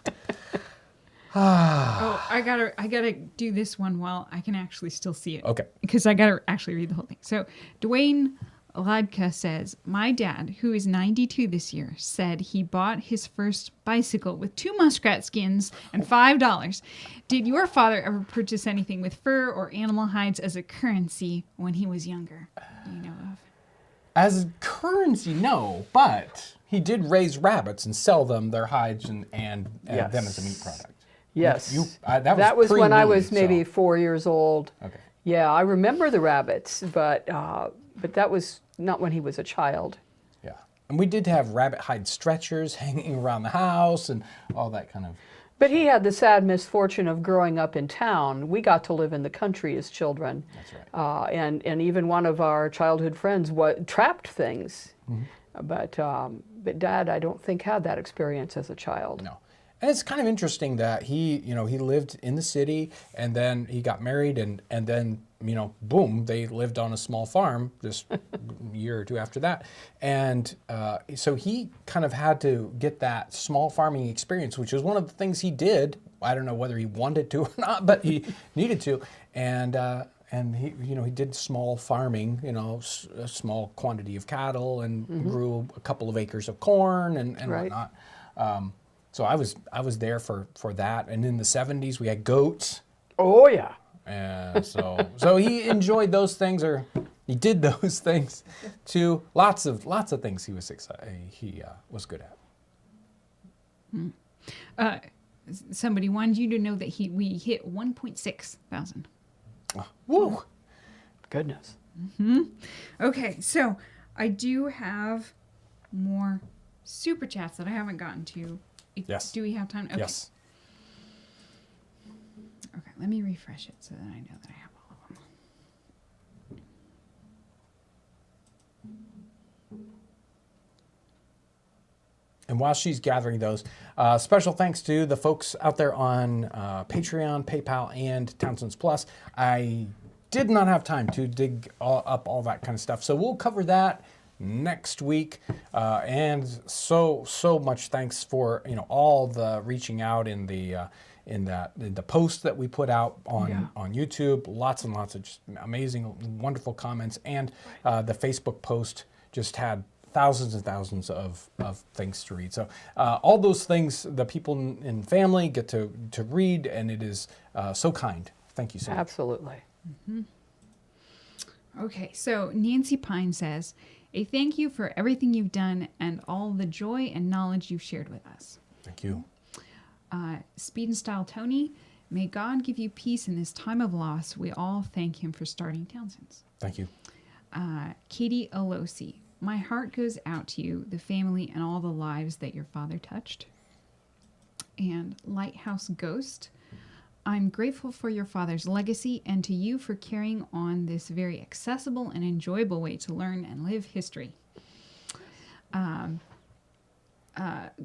Speaker 3: Oh, I gotta do this one while I can actually still see it.
Speaker 1: Okay.
Speaker 3: Because I gotta actually read the whole thing. So Dwayne Ladka says, my dad, who is 92 this year, said he bought his first bicycle with 2 muskrat skins and $5. Did your father ever purchase anything with fur or animal hides as a currency when he was younger? Do you know of?
Speaker 1: As currency, no, but he did raise rabbits and sell them, their hides, and
Speaker 5: Yes.
Speaker 1: them as a meat product.
Speaker 5: Yes.
Speaker 1: That
Speaker 5: was when I
Speaker 1: pre-me,
Speaker 5: was maybe
Speaker 1: so-
Speaker 5: 4 years old.
Speaker 1: Okay.
Speaker 5: Yeah, I remember the rabbits, but that was not when he was a child.
Speaker 1: Yeah. And we did have rabbit hide stretchers hanging around the house and all that kind of.
Speaker 5: But he had the sad misfortune of growing up in town. We got to live in the country as children.
Speaker 1: That's right.
Speaker 5: And even one of our childhood friends trapped things.
Speaker 1: Mm-hmm.
Speaker 5: But Dad, I don't think, had that experience as a child.
Speaker 1: No. And it's kind of interesting that he lived in the city and then he got married and then, boom, they lived on a small farm just a year or two after that. And so he kind of had to get that small farming experience, which was one of the things he did. I don't know whether he wanted to or not, but he needed to. And he, he did small farming, a small quantity of cattle and grew a couple of acres of corn and
Speaker 5: Right.
Speaker 1: whatnot. So I was there for that, and in the 70s we had goats,
Speaker 5: Oh, yeah.
Speaker 1: and so he enjoyed those things, or he did those things too. Lots of things he was good at.
Speaker 3: Somebody wanted you to know that we hit 1.6 thousand.
Speaker 1: Woo!
Speaker 5: Goodness.
Speaker 3: Okay, so I do have more super chats that I haven't gotten to.
Speaker 1: Yes.
Speaker 3: Do we have time? Okay.
Speaker 1: Yes.
Speaker 3: Okay, let me refresh it so that I know that I have all of them.
Speaker 1: And while she's gathering those, special thanks to the folks out there on Patreon, PayPal, and Townsends Plus. I did not have time to dig up all that kind of stuff, so we'll cover that next week. And so much thanks for all the reaching out in the post that we put out on YouTube. Lots and lots of just amazing, wonderful comments, and the Facebook post just had thousands and thousands of things to read. So all those things the people in family get to read, and it is so kind. Thank you so much.
Speaker 5: Absolutely.
Speaker 3: Okay, so Nancy Pine says, a thank you for everything you've done and all the joy and knowledge you've shared with us.
Speaker 1: Thank you.
Speaker 3: Speed and Style Tony, may God give you peace in this time of loss. We all thank him for starting Townsends.
Speaker 1: Thank you.
Speaker 3: Katie Alosi, my heart goes out to you, the family, and all the lives that your father touched. And Lighthouse Ghost, I'm grateful for your father's legacy and to you for carrying on this very accessible and enjoyable way to learn and live history.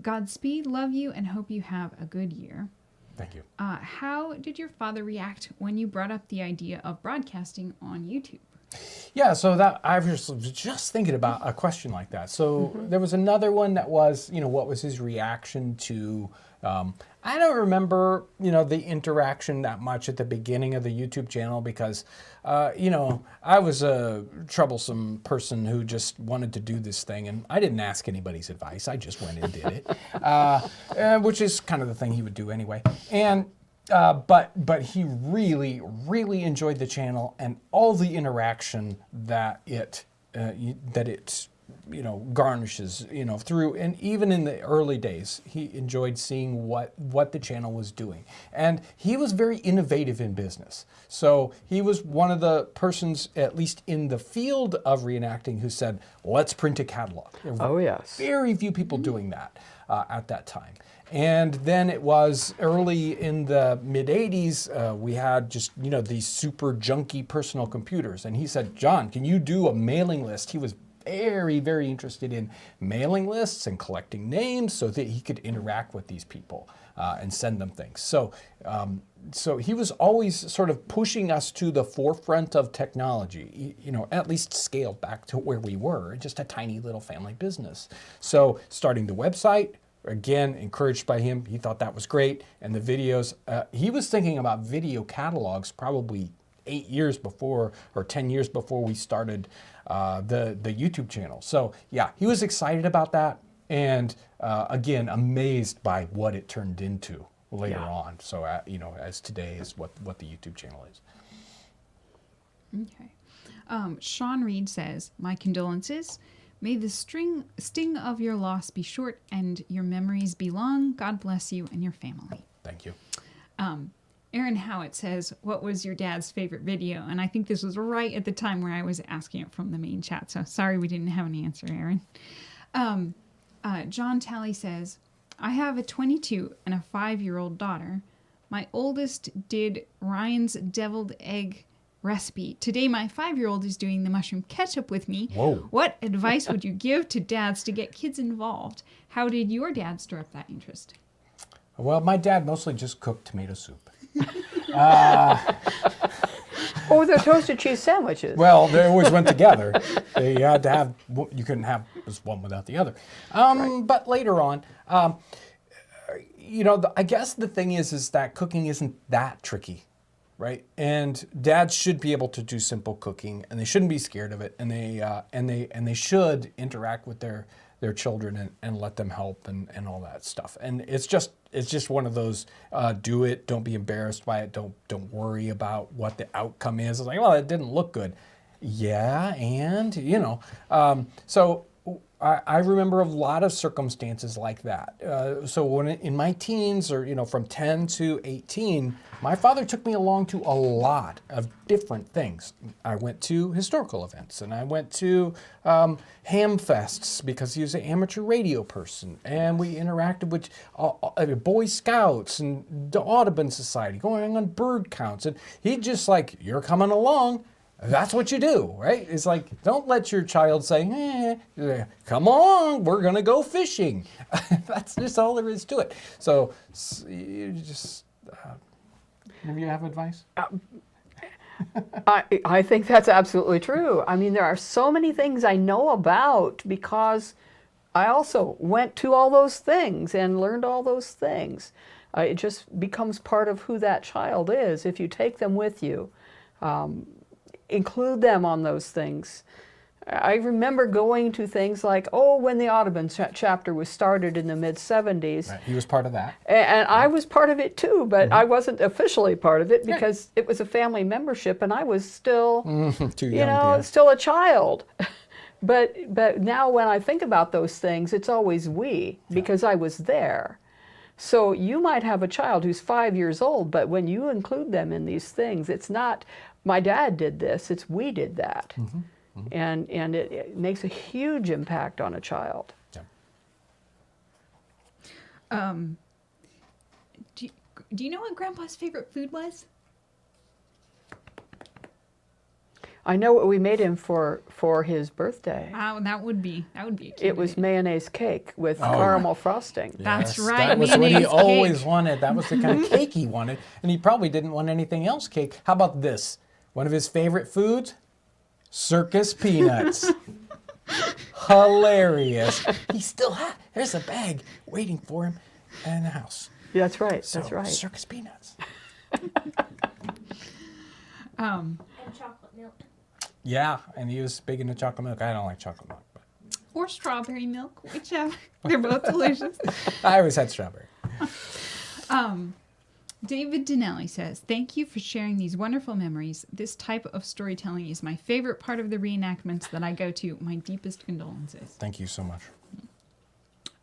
Speaker 3: Godspeed, love you, and hope you have a good year.
Speaker 1: Thank you.
Speaker 3: How did your father react when you brought up the idea of broadcasting on YouTube?
Speaker 1: Yeah, so that I was just thinking about a question like that. So there was another one that was, what was his reaction to? I don't remember, the interaction that much at the beginning of the YouTube channel because, I was a troublesome person who just wanted to do this thing, and I didn't ask anybody's advice. I just went and did it, which is kind of the thing he would do anyway. And but he really enjoyed the channel and all the interaction that it that it garnishes through, and even in the early days he enjoyed seeing what the channel was doing, and he was very innovative in business. So he was one of the persons, at least in the field of reenacting, who said, let's print a catalog. There were
Speaker 5: Oh, yes.
Speaker 1: very few people doing that at that time. And then it was early in the mid 80s, we had just, these super junky personal computers. And he said, John, can you do a mailing list? He was very, very interested in mailing lists and collecting names so that he could interact with these people and send them things. So, so he was always sort of pushing us to the forefront of technology, at least scaled back to where we were, just a tiny little family business. So starting the website, again, encouraged by him, he thought that was great. And the videos, he was thinking about video catalogs probably 8 years before or 10 years before we started the YouTube channel. So yeah, he was excited about that. And again, amazed by what it turned into later on. So, as today is what the YouTube channel is.
Speaker 3: Okay. Sean Reed says, my condolences. May the sting of your loss be short and your memories be long. God bless you and your family.
Speaker 1: Thank you.
Speaker 3: Aaron Howitt says, what was your dad's favorite video? And I think this was right at the time where I was asking it from the main chat. So sorry we didn't have an answer, Aaron. John Talley says, I have a 22 and a 5-year-old daughter. My oldest did Ryan's deviled egg recipe. Today, my 5-year-old is doing the mushroom ketchup with me.
Speaker 1: Whoa.
Speaker 3: What advice would you give to dads to get kids involved? How did your dad stir up that interest?
Speaker 1: Well, my dad mostly just cooked tomato soup.
Speaker 5: Oh, the toasted cheese sandwiches.
Speaker 1: Well, they always went together. They had to have, you couldn't have just one without the other. But later on, I guess the thing is that cooking isn't that tricky, right? And dads should be able to do simple cooking, and they shouldn't be scared of it, and they should interact with their children and let them help and all that stuff. And it's just one of those, do it, don't be embarrassed by it, don't worry about what the outcome is. It's like, well, it didn't look good. Yeah, and so I remember a lot of circumstances like that. So when in my teens, or from 10 to 18, my father took me along to a lot of different things. I went to historical events, and I went to ham fests because he was an amateur radio person, and we interacted with Boy Scouts and the Audubon Society, going on bird counts, and he just like, you're coming along. That's what you do, right? It's like, don't let your child say, come on, we're going to go fishing. That's just all there is to it. So you just, do you have advice?
Speaker 5: I think that's absolutely true. I mean, there are so many things I know about because I also went to all those things and learned all those things. It just becomes part of who that child is if you take them with you. Include them on those things. I remember going to things like, when the Audubon chapter was started in the mid-70s.
Speaker 1: Right. He was part of that.
Speaker 5: And I was part of it too, but I wasn't officially part of it because it was a family membership and I was still,
Speaker 1: too young,
Speaker 5: still a child. But now when I think about those things, it's always we, because I was there. So you might have a child who's 5 years old, but when you include them in these things, it's not, my dad did this, it's we did that. Mm-hmm. Mm-hmm. And it makes a huge impact on a child.
Speaker 1: Yeah.
Speaker 3: Do you know what Grandpa's favorite food was?
Speaker 5: I know what we made him for his birthday.
Speaker 3: That would be a cute
Speaker 5: It was
Speaker 3: day.
Speaker 5: mayonnaise cake with caramel frosting.
Speaker 3: That's
Speaker 1: Yes,
Speaker 3: right.
Speaker 1: That was what he
Speaker 3: mayonnaise
Speaker 1: always
Speaker 3: cake.
Speaker 1: wanted. That was the kind of cake he wanted. And he probably didn't want anything else cake. How about this? One of his favorite foods? Circus peanuts. Hilarious. He still there's a bag waiting for him in the house.
Speaker 5: That's right,
Speaker 1: So,
Speaker 5: that's right.
Speaker 1: Circus peanuts.
Speaker 6: And chocolate milk.
Speaker 1: Yeah, and he was big into chocolate milk. I don't like chocolate milk, but
Speaker 3: Or strawberry milk, whichever. They're both delicious.
Speaker 1: I always had strawberry.
Speaker 3: David Dinelli says, "Thank you for sharing these wonderful memories. This type of storytelling is my favorite part of the reenactments that I go to. My deepest condolences."
Speaker 1: Thank you so much.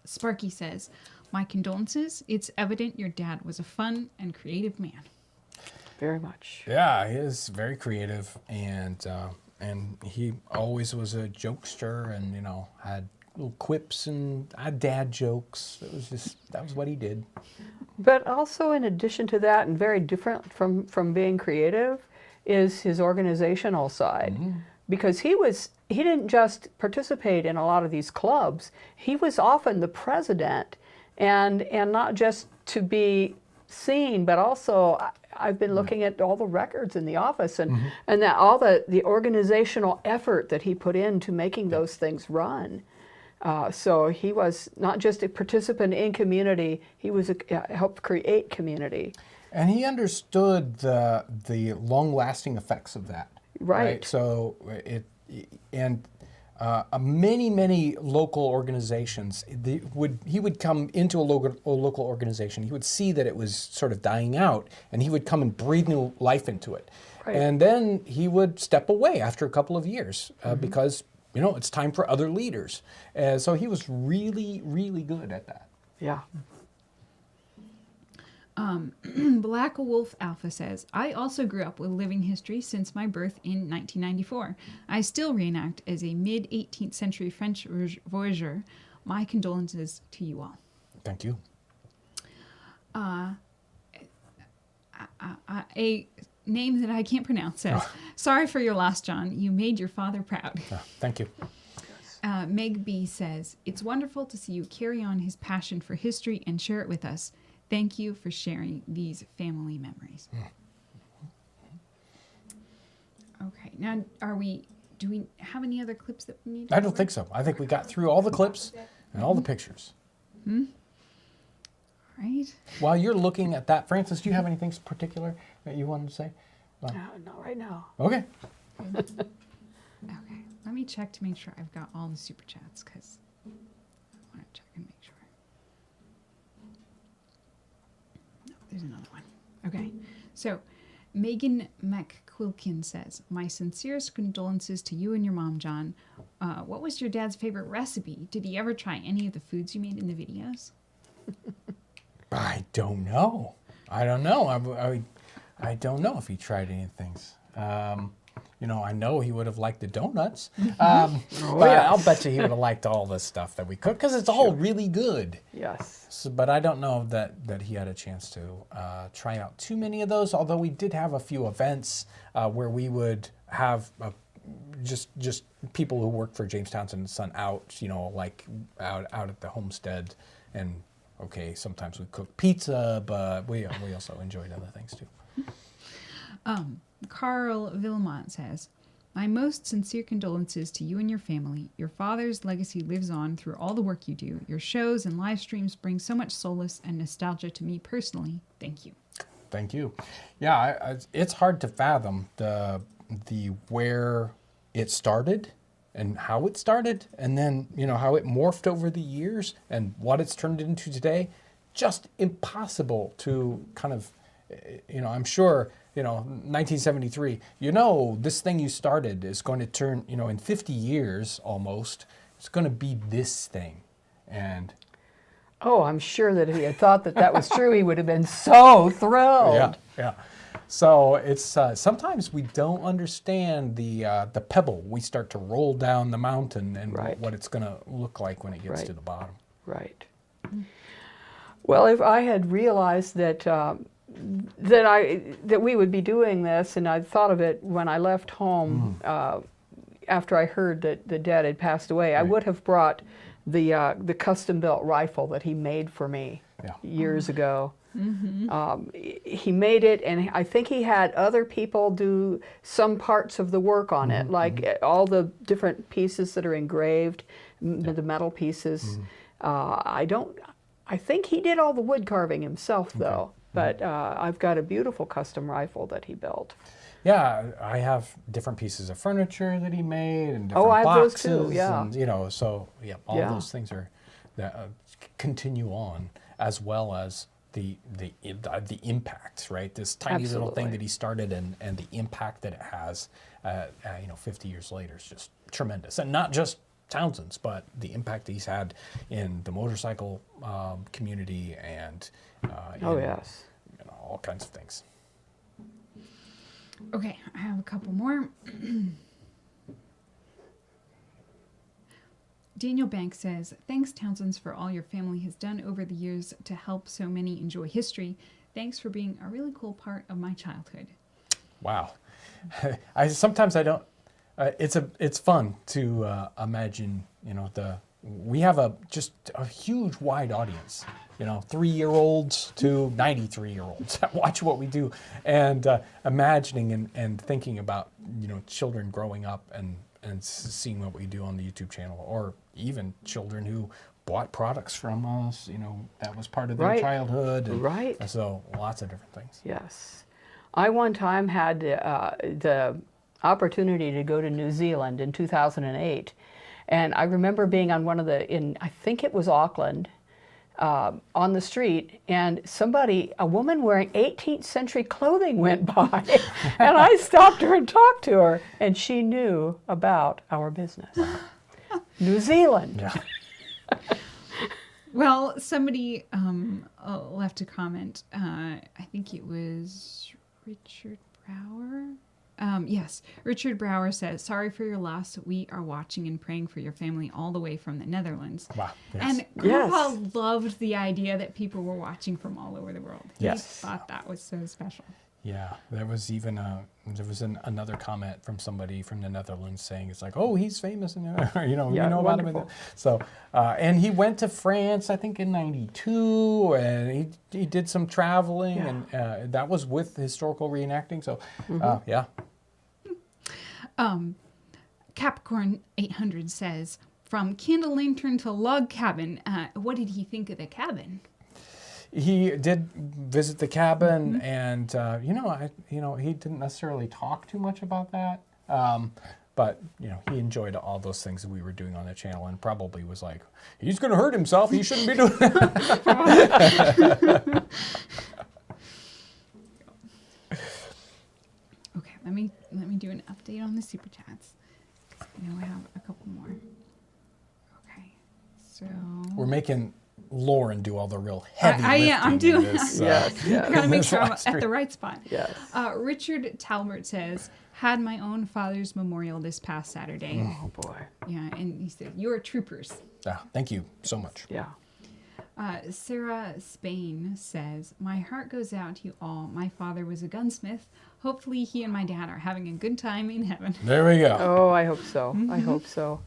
Speaker 3: Sparky says, "My condolences. It's evident your dad was a fun and creative man."
Speaker 5: Very much.
Speaker 1: Yeah, he is very creative, and he always was a jokester, and had little quips and dad jokes. That was what he did.
Speaker 5: But also, in addition to that, and very different from being creative, is his organizational side. Because he didn't just participate in a lot of these clubs. He was often the president, and not just to be seen, but also I've been looking at all the records in the office, and that all the organizational effort that he put into making those things run. So he was not just a participant in community, he was helped create community.
Speaker 1: And he understood the long-lasting effects of that.
Speaker 5: Right.
Speaker 1: So many local organizations, he would come into a local organization. He would see that it was sort of dying out, and he would come and breathe new life into it.
Speaker 5: Right.
Speaker 1: And then he would step away after a couple of years because it's time for other leaders. So he was really, really good at that.
Speaker 5: Yeah.
Speaker 3: Black Wolf Alpha says, "I also grew up with living history since my birth in 1994. I still reenact as a mid-18th century French voyageur. My condolences to you all."
Speaker 1: Thank you.
Speaker 3: A name that I can't pronounce says, "Sorry for your loss, John. You made your father proud."
Speaker 1: Thank you.
Speaker 3: Meg B says, "It's wonderful to see you carry on his passion for history and share it with us. Thank you for sharing these family memories." Okay, now do we have any other clips that we need to
Speaker 1: I don't
Speaker 3: cover?
Speaker 1: think so. I think we got through all the clips and all the pictures.
Speaker 3: Right.
Speaker 1: While you're looking at that, Francis, do you have anything particular that you wanted to say?
Speaker 5: No, not right now.
Speaker 1: Okay.
Speaker 3: Okay, let me check to make sure I've got all the super chats, because I want to check and make sure. No, there's another one. Okay, so Megan McQuilkin says, "My sincerest condolences to you and your mom, John. What was your dad's favorite recipe? Did he ever try any of the foods you made in the videos?"
Speaker 1: I don't know. I don't know. I don't know if he tried any things. I know he would have liked the donuts. But I'll bet you he would have liked all the stuff that we cooked, because it's all really good.
Speaker 5: Yes.
Speaker 1: So, but I don't know that he had a chance to try out too many of those, although we did have a few events where we would have just people who worked for James Townsend & Son out, like out at the homestead. And sometimes we cooked pizza, but we also enjoyed other things too.
Speaker 3: Carl Villamont says, "My most sincere condolences to you and your family. Your father's legacy lives on through all the work you do. Your shows and live streams bring so much solace and nostalgia to me personally. Thank you."
Speaker 1: Thank you. Yeah, it's hard to fathom the where it started and how it started, and then how it morphed over the years and what it's turned into today. Just impossible to kind of, I'm sure, 1973, this thing you started is going to turn, in 50 years almost, it's going to be this thing. And
Speaker 5: Oh, I'm sure that if he had thought that was true, he would have been so thrilled.
Speaker 1: yeah. So it's sometimes we don't understand the pebble we start to roll down the mountain and
Speaker 5: Right.
Speaker 1: what it's going to look like when it gets
Speaker 5: Right.
Speaker 1: to the bottom.
Speaker 5: Right. Well, if I had realized that we would be doing this, and I thought of it when I left home after I heard that Dad had passed away, I would have brought the custom-built rifle that he made for me years ago. He made it, and I think he had other people do some parts of the work on it, like all the different pieces that are engraved, the metal pieces. I think he did all the wood carving himself, though. But I've got a beautiful custom rifle that he built.
Speaker 1: Yeah, I have different pieces of furniture that he made and different
Speaker 5: I have
Speaker 1: boxes.
Speaker 5: those too, yeah.
Speaker 1: And, all those things are that continue on, as well as the impact, right? This tiny little thing
Speaker 5: Absolutely.
Speaker 1: that he started and the impact that it has, 50 years later is just tremendous. And not just Townsends, but the impact he's had in the motorcycle community and
Speaker 5: Oh,
Speaker 1: in,
Speaker 5: yes.
Speaker 1: all kinds of things.
Speaker 3: Okay, I have a couple more. Daniel Banks says, thanks, Townsends, for all your family has done over the years to help so many enjoy history. Thanks for being a really cool part of my childhood.
Speaker 1: Wow. Sometimes I don't. It's fun to imagine. We have just a huge wide audience. 3-year-olds to 93-year-olds that watch what we do, and imagining and thinking about children growing up and seeing what we do on the YouTube channel, or even children who bought products from us. That was part of their
Speaker 5: Right.
Speaker 1: childhood. And
Speaker 5: Right.
Speaker 1: So lots of different things.
Speaker 5: Yes. I one time had the opportunity to go to New Zealand in 2008. And I remember being on one of I think it was Auckland, on the street, and a woman wearing 18th century clothing went by. And I stopped her and talked to her, and she knew about our business. New Zealand.
Speaker 1: Yeah.
Speaker 3: Well, somebody left a comment. I think it was Richard Brower. Yes, Richard Brower says, sorry for your loss. We are watching and praying for your family all the way from the Netherlands.
Speaker 1: Wow. Yes.
Speaker 3: And Grandpa loved the idea that people were watching from all over the world.
Speaker 1: Yes.
Speaker 3: He thought that was so special.
Speaker 1: Yeah, there was even another comment from somebody from the Netherlands saying it's like, oh, he's famous, and you know about him.
Speaker 5: wonderful.
Speaker 1: So, and he went to France, I think, in '92, and he did some traveling, and that was with historical reenacting. So, yeah.
Speaker 3: Capricorn 800 says, from candle lantern to log cabin, what did he think of the cabin?
Speaker 1: He did visit the cabin, and he didn't necessarily talk too much about that. But he enjoyed all those things that we were doing on the channel, and probably was like, "He's going to hurt himself. He shouldn't be doing that."
Speaker 3: Okay, let me do an update on the super chats. I know I have a couple more. Okay, so
Speaker 1: We're making Lauren do all the real heavy
Speaker 3: I
Speaker 1: lifting.
Speaker 3: am. I'm
Speaker 1: in
Speaker 3: doing.
Speaker 1: this,
Speaker 5: Yes,
Speaker 3: I gotta make
Speaker 1: this
Speaker 3: sure I'm
Speaker 1: live
Speaker 3: at the
Speaker 1: stream.
Speaker 3: right spot.
Speaker 5: Yes.
Speaker 3: Richard Talbert says, had my own father's memorial this past Saturday.
Speaker 5: Oh boy.
Speaker 3: Yeah, and he said, you're troopers.
Speaker 1: Thank you so much.
Speaker 5: Yeah.
Speaker 3: Sarah Spain says, my heart goes out to you all. My father was a gunsmith. Hopefully he and my dad are having a good time in heaven.
Speaker 1: There we go.
Speaker 5: Oh, I hope so. I hope so.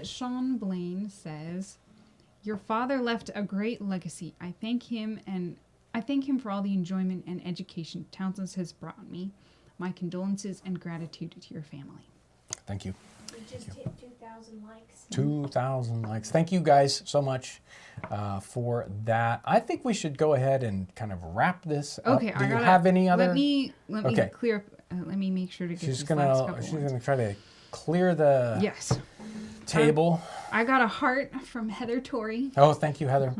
Speaker 3: Sean Blaine says, your father left a great legacy. I thank him for all the enjoyment and education Townsends has brought me. My condolences and gratitude to your family.
Speaker 1: Thank you.
Speaker 6: We just hit 2,000 likes.
Speaker 1: 2,000 likes. Thank you guys so much for that. I think we should go ahead and kind of wrap this up.
Speaker 3: Okay,
Speaker 1: Do you have any other?
Speaker 3: Let me
Speaker 1: Okay.
Speaker 3: clear up. Let me make sure to get
Speaker 1: She's
Speaker 3: these last
Speaker 1: gonna
Speaker 3: couple ones.
Speaker 1: try to clear the
Speaker 3: Yes,
Speaker 1: table.
Speaker 3: I got a heart from Heather Torrey.
Speaker 1: Oh, thank you, Heather.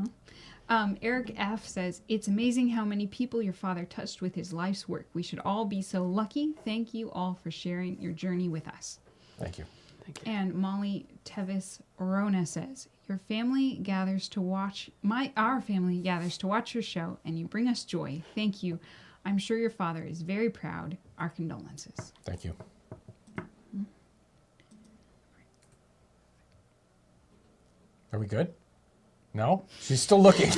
Speaker 3: Eric F. says, it's amazing how many people your father touched with his life's work. We should all be so lucky. Thank you all for sharing your journey with us.
Speaker 1: Thank you.
Speaker 3: And Molly Tevis Orona says, our family gathers to watch your show, and you bring us joy. Thank you. I'm sure your father is very proud. Our condolences.
Speaker 1: Thank you. Are we good? No? She's still looking.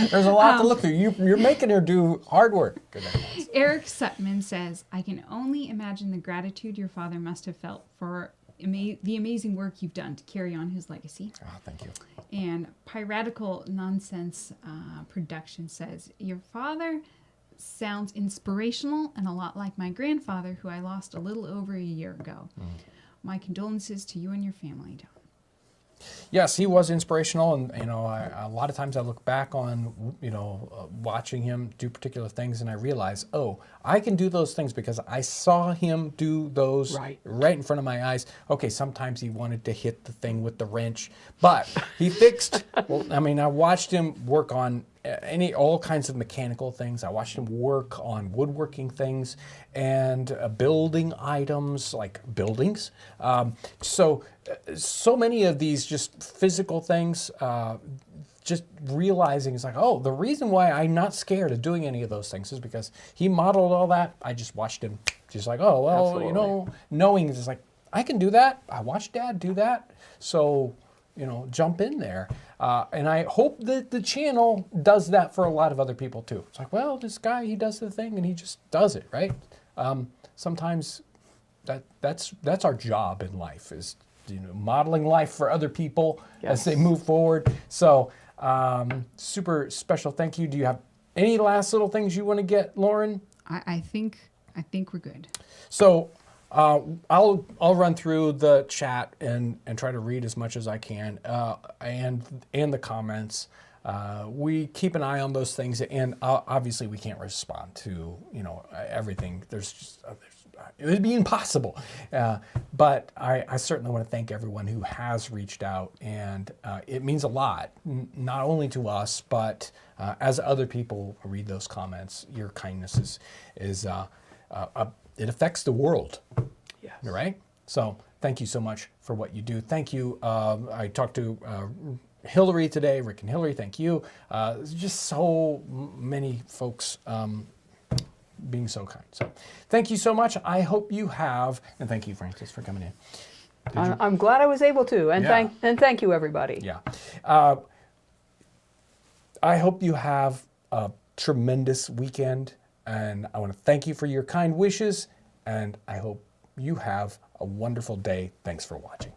Speaker 1: There's a lot to look through. You're making her do hard work. Good night.
Speaker 3: Eric Sutman says, I can only imagine the gratitude your father must have felt for the amazing work you've done to carry on his legacy.
Speaker 1: Oh, thank you.
Speaker 3: And Piratical Nonsense Production says, your father sounds inspirational and a lot like my grandfather, who I lost a little over a year ago. My condolences to you and your family, John.
Speaker 1: Yes, he was inspirational, and a lot of times I look back on watching him do particular things, and I realize, oh, I can do those things because I saw him do those right in front of my eyes. Okay, sometimes he wanted to hit the thing with the wrench, but he fixed. I watched him work on all kinds of mechanical things. I watched him work on woodworking things and building items like buildings. So many of these just physical things. Just realizing it's like, oh, the reason why I'm not scared of doing any of those things is because he modeled all that. I just watched him, just like, oh, well,
Speaker 5: Absolutely.
Speaker 1: knowing it's like, I can do that. I watched Dad do that. So, jump in there. And I hope that the channel does that for a lot of other people too. It's like, well, this guy, he does the thing and he just does it, right? Sometimes that's our job in life is, modeling life for other people as they move forward. So, super special thank you. Do you have any last little things you want to get, Lauren?
Speaker 3: I think we're good.
Speaker 1: So I'll run through the chat and try to read as much as I can, and the comments. We keep an eye on those things, and obviously we can't respond to everything. It would be impossible. But I certainly want to thank everyone who has reached out, and it means a lot, not only to us, but as other people read those comments. Your kindness is it affects the world.
Speaker 5: Yes.
Speaker 1: Right? So thank you so much for what you do. Thank you. I talked to Hillary today, Rick and Hillary, thank you. Just so many folks being so kind. So thank you so much. I hope you have, and thank you, Francis, for coming in.
Speaker 5: I'm glad I was able to, and
Speaker 1: Yeah.
Speaker 5: thank you, everybody.
Speaker 1: Yeah. I hope you have a tremendous weekend, and I want to thank you for your kind wishes, and I hope you have a wonderful day. Thanks for watching.